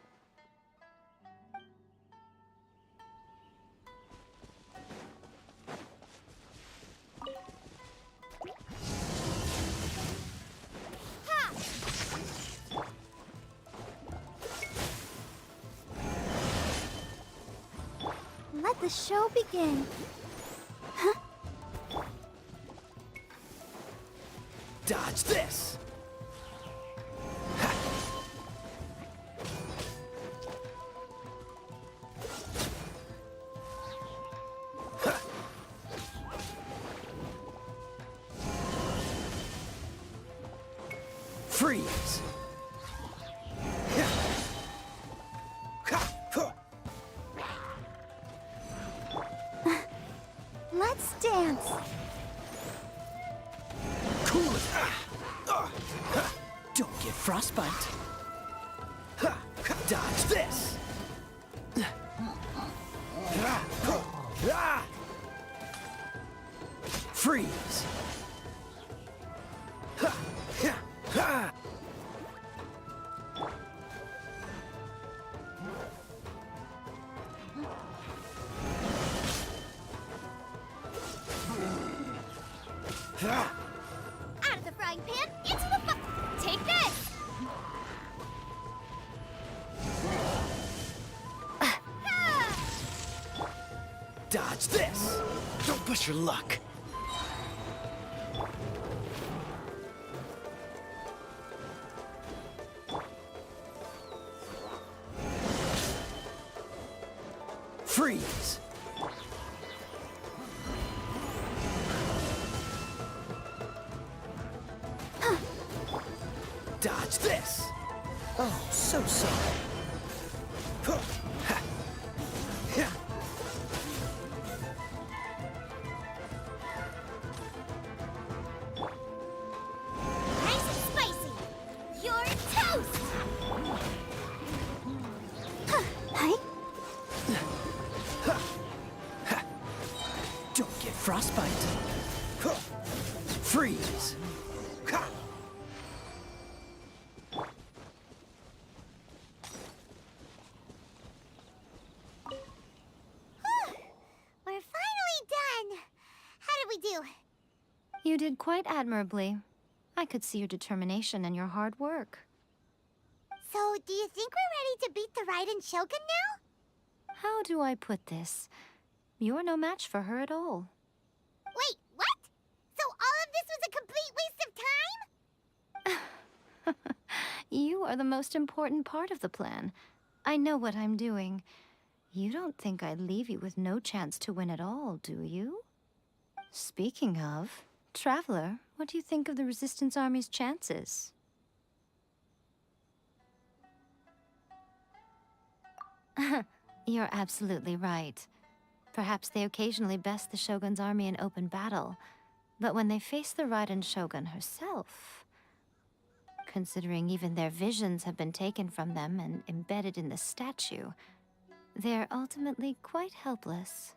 Let the show begin. Dodge this! Freeze! Let's dance. Cool it. Don't get frostbite. Dodge this! Freeze! Out of the frying pan, into the Take this! Dodge this! Don't push your luck! Freeze! Dodge this! Oh, so sorry. Nice and spicy! You're toast! Don't get frostbite. Freeze! We're finally done! How did we do? You did quite admirably. I could see your determination and your hard work. So, do you think we're ready to beat the Raiden Shogun now? How do I put this? You're no match for her at all. Wait, what? So all of this was a complete waste of time? You are the most important part of the plan. I know what I'm doing. You don't think I'd leave you with no chance to win at all, do you? Speaking of, Traveler, what do you think of the Resistance Army's chances? You're absolutely right. Perhaps they occasionally best the Shogun's army in open battle, but when they face the Raiden Shogun herself, considering even their visions have been taken from them and embedded in the statue, they're ultimately quite helpless.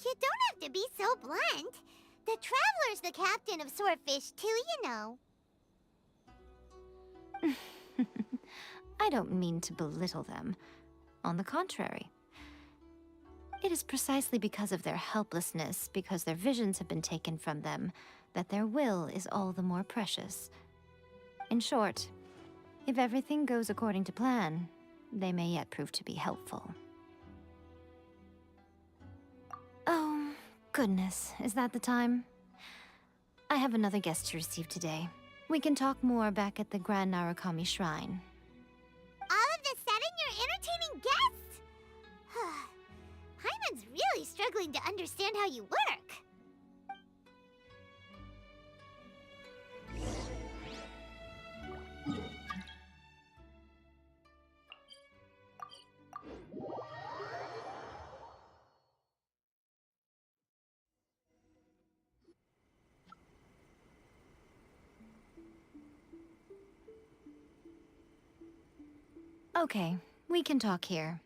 You don't have to be so blunt. The Traveler's the captain of Swordfish too, you know. I don't mean to belittle them. On the contrary. It is precisely because of their helplessness, because their visions have been taken from them, that their will is all the more precious. In short, if everything goes according to plan, they may yet prove to be helpful. Oh, goodness, is that the time? I have another guest to receive today. We can talk more back at the Grand Narukami Shrine. All of a sudden, you're entertaining guests? Paimon's really struggling to understand how you work. Okay, we can talk here.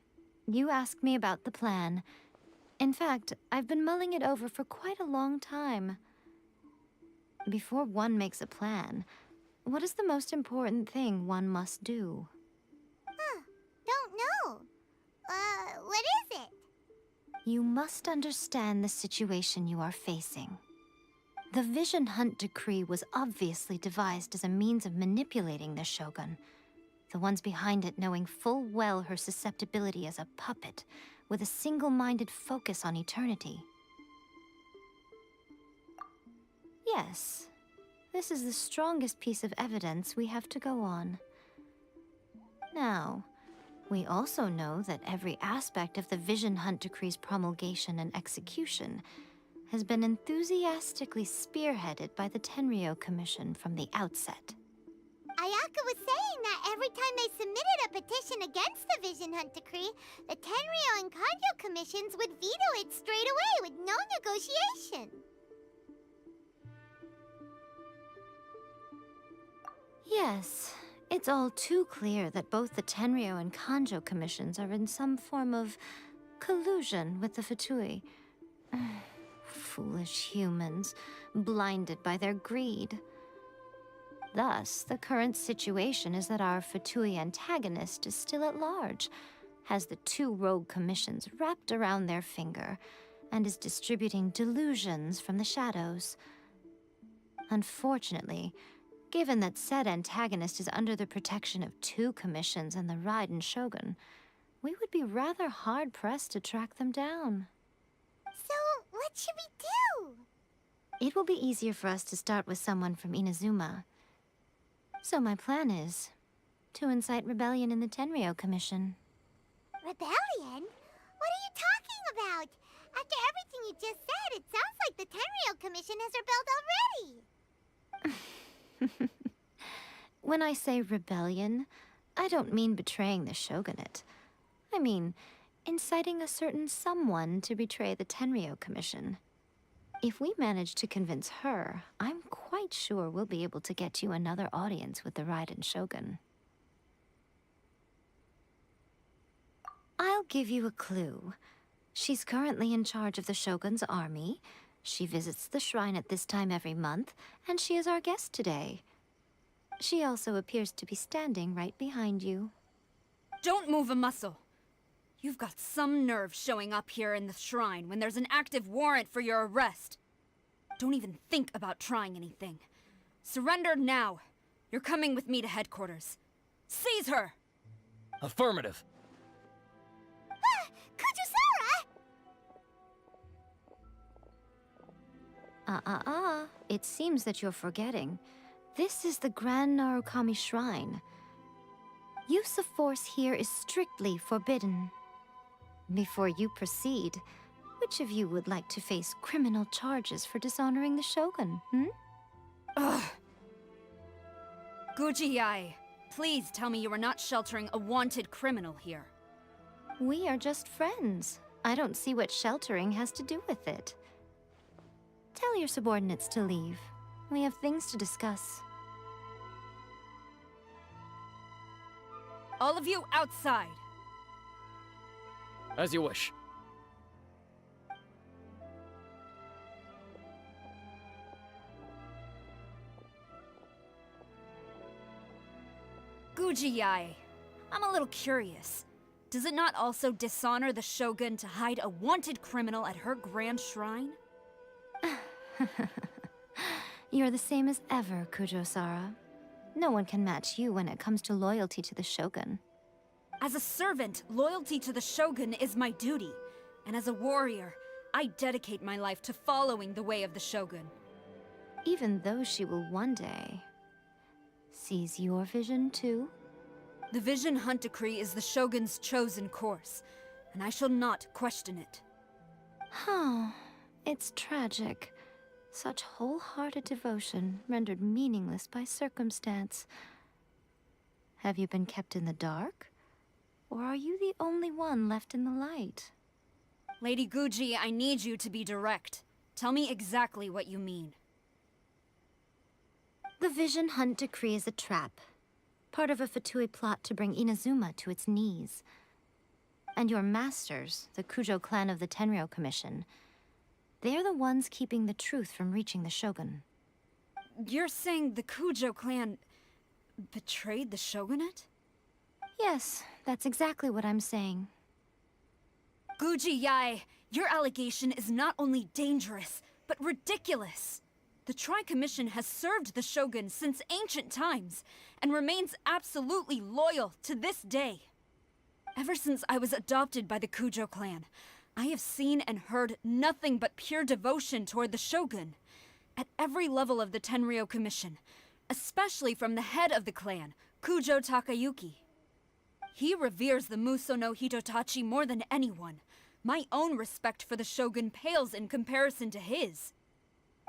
You asked me about the plan. In fact, I've been mulling it over for quite a long time. Before one makes a plan, what is the most important thing one must do? Don't know. What is it? You must understand the situation you are facing. The Vision Hunt Decree was obviously devised as a means of manipulating the Shogun. The ones behind it knowing full well her susceptibility as a puppet, with a single-minded focus on eternity. Yes, this is the strongest piece of evidence we have to go on. Now, we also know that every aspect of the Vision Hunt Decree's promulgation and execution has been enthusiastically spearheaded by the Tenryo Commission from the outset. Ayaka was saying that every time they submitted a petition against the Vision Hunt Decree, the Tenryo and Kanjo commissions would veto it straight away with no negotiation. Yes, it's all too clear that both the Tenryo and Kanjo commissions are in some form of collusion with the Fatui. Foolish humans, blinded by their greed. Thus, the current situation is that our Fatui antagonist is still at large, has the 2 rogue commissions wrapped around their finger, and is distributing delusions from the shadows. Unfortunately, given that said antagonist is under the protection of 2 commissions and the Raiden Shogun, we would be rather hard-pressed to track them down. So, what should we do? It will be easier for us to start with someone from Inazuma. So my plan is to incite rebellion in the Tenryou Commission. Rebellion? What are you talking about? After everything you just said, it sounds like the Tenryou Commission has rebelled already. When I say rebellion, I don't mean betraying the shogunate. I mean inciting a certain someone to betray the Tenryou Commission. If we manage to convince her, I'm quite sure we'll be able to get you another audience with the Raiden Shogun. I'll give you a clue. She's currently in charge of the Shogun's army. She visits the shrine at this time every month, and she is our guest today. She also appears to be standing right behind you. Don't move a muscle. You've got some nerve showing up here in the shrine when there's an active warrant for your arrest. Don't even think about trying anything. Surrender now. You're coming with me to headquarters. Seize her! Affirmative. Kujusara! It seems that you're forgetting. This is the Grand Narukami Shrine. Use of force here is strictly forbidden. Before you proceed, which of you would like to face criminal charges for dishonoring the Shogun, Ugh! Guji-ai, please tell me you are not sheltering a wanted criminal here. We are just friends. I don't see what sheltering has to do with it. Tell your subordinates to leave. We have things to discuss. All of you outside. As you wish. Guji-ai, I'm a little curious. Does it not also dishonor the Shogun to hide a wanted criminal at her grand shrine? You're the same as ever, Kujo-sara. No one can match you when it comes to loyalty to the Shogun. As a servant, loyalty to the Shogun is my duty. And as a warrior, I dedicate my life to following the way of the Shogun. Even though she will one day seize your vision too? The Vision Hunt Decree is the Shogun's chosen course, and I shall not question it. Huh. It's tragic. Such wholehearted devotion rendered meaningless by circumstance. Have you been kept in the dark? Or are you the only one left in the light? Lady Guji, I need you to be direct. Tell me exactly what you mean. The Vision Hunt Decree is a trap. Part of a Fatui plot to bring Inazuma to its knees. And your masters, the Kujo clan of the Tenryou Commission, they're the ones keeping the truth from reaching the Shogun. You're saying the Kujo clan betrayed the Shogunate? Yes, that's exactly what I'm saying. Guji-ai, your allegation is not only dangerous, but ridiculous. The Tri-Commission has served the Shogun since ancient times, and remains absolutely loyal to this day. Ever since I was adopted by the Kujo clan, I have seen and heard nothing but pure devotion toward the Shogun. At every level of the Tenryou Commission, especially from the head of the clan, Kujo Takayuki. He reveres the Muso no Hitotachi more than anyone. My own respect for the Shogun pales in comparison to his.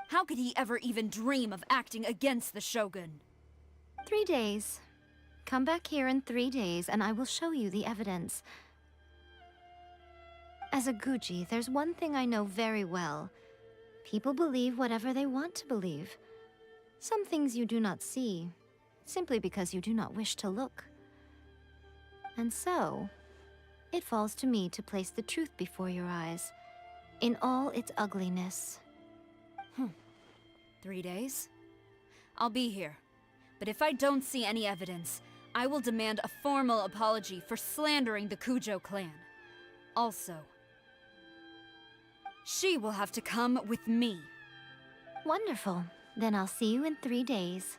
How could he ever even dream of acting against the Shogun? 3 days. Come back here in 3 days and I will show you the evidence. As a Guji, there's one thing I know very well. People believe whatever they want to believe. Some things you do not see, simply because you do not wish to look. And so, It falls to me to place the truth before your eyes, in all its ugliness. 3 days? I'll be here. But if I don't see any evidence, I will demand a formal apology for slandering the Kujo clan. Also, she will have to come with me. Wonderful. Then I'll see you in 3 days.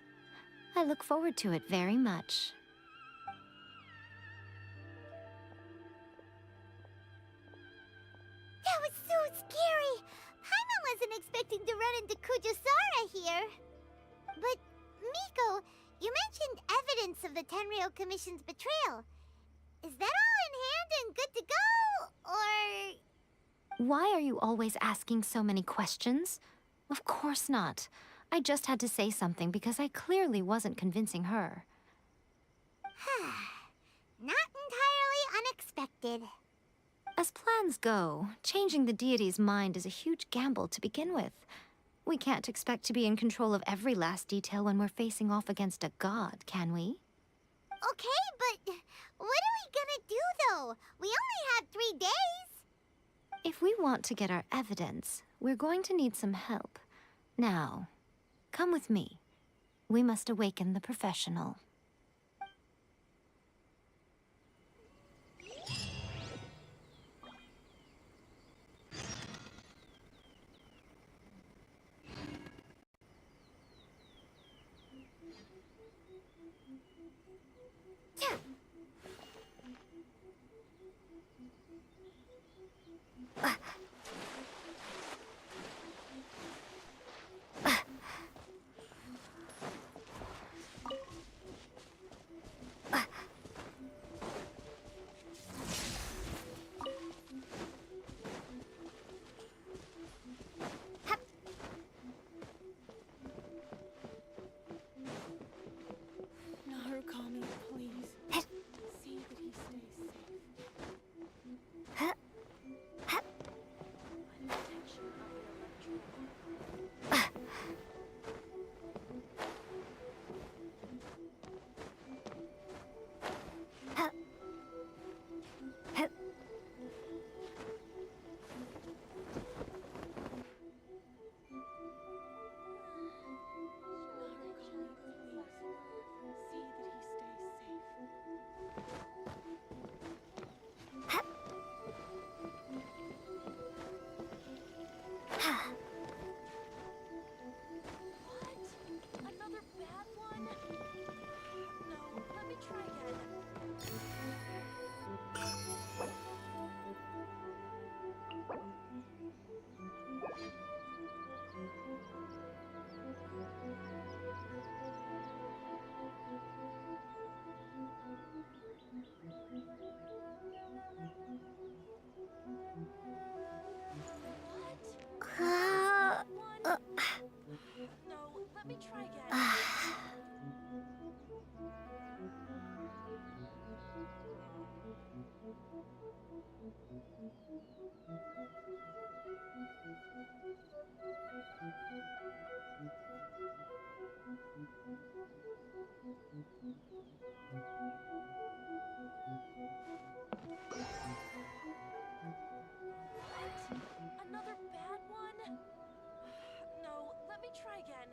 I look forward to it very much. That was so scary! Paimon wasn't expecting to run into Kujosara here. But, Miko, you mentioned evidence of the Tenryou Commission's betrayal. Is that all in hand and good to go, or...? Why are you always asking so many questions? Of course not. I just had to say something because I clearly wasn't convincing her. Not entirely unexpected. As plans go, changing the deity's mind is a huge gamble to begin with. We can't expect to be in control of every last detail when we're facing off against a god, can we? Okay, but what are we gonna do, though? We only have 3 days. If we want to get our evidence, we're going to need some help. Now, come with me. We must awaken the professional. Narukami, please. See that he stays safe. Protection of the electron. Another bad one? No, let me try again. No, let me try again. What? Another bad one? No, let me try again.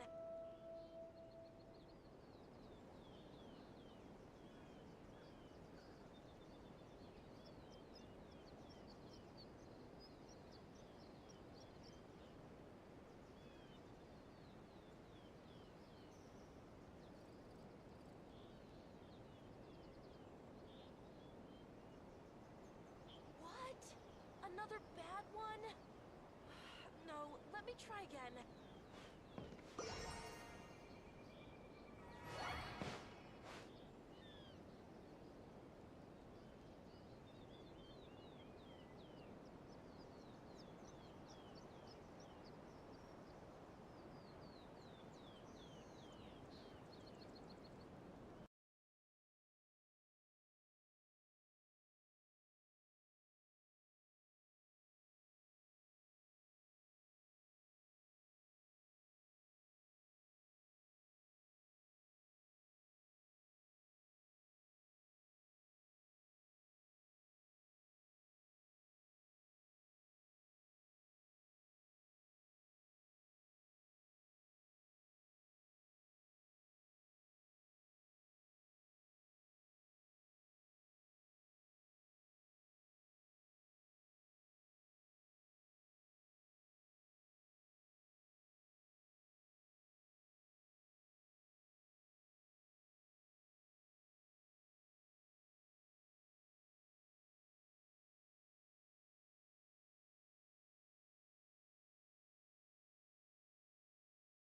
What? Another bad one? No, let me try again.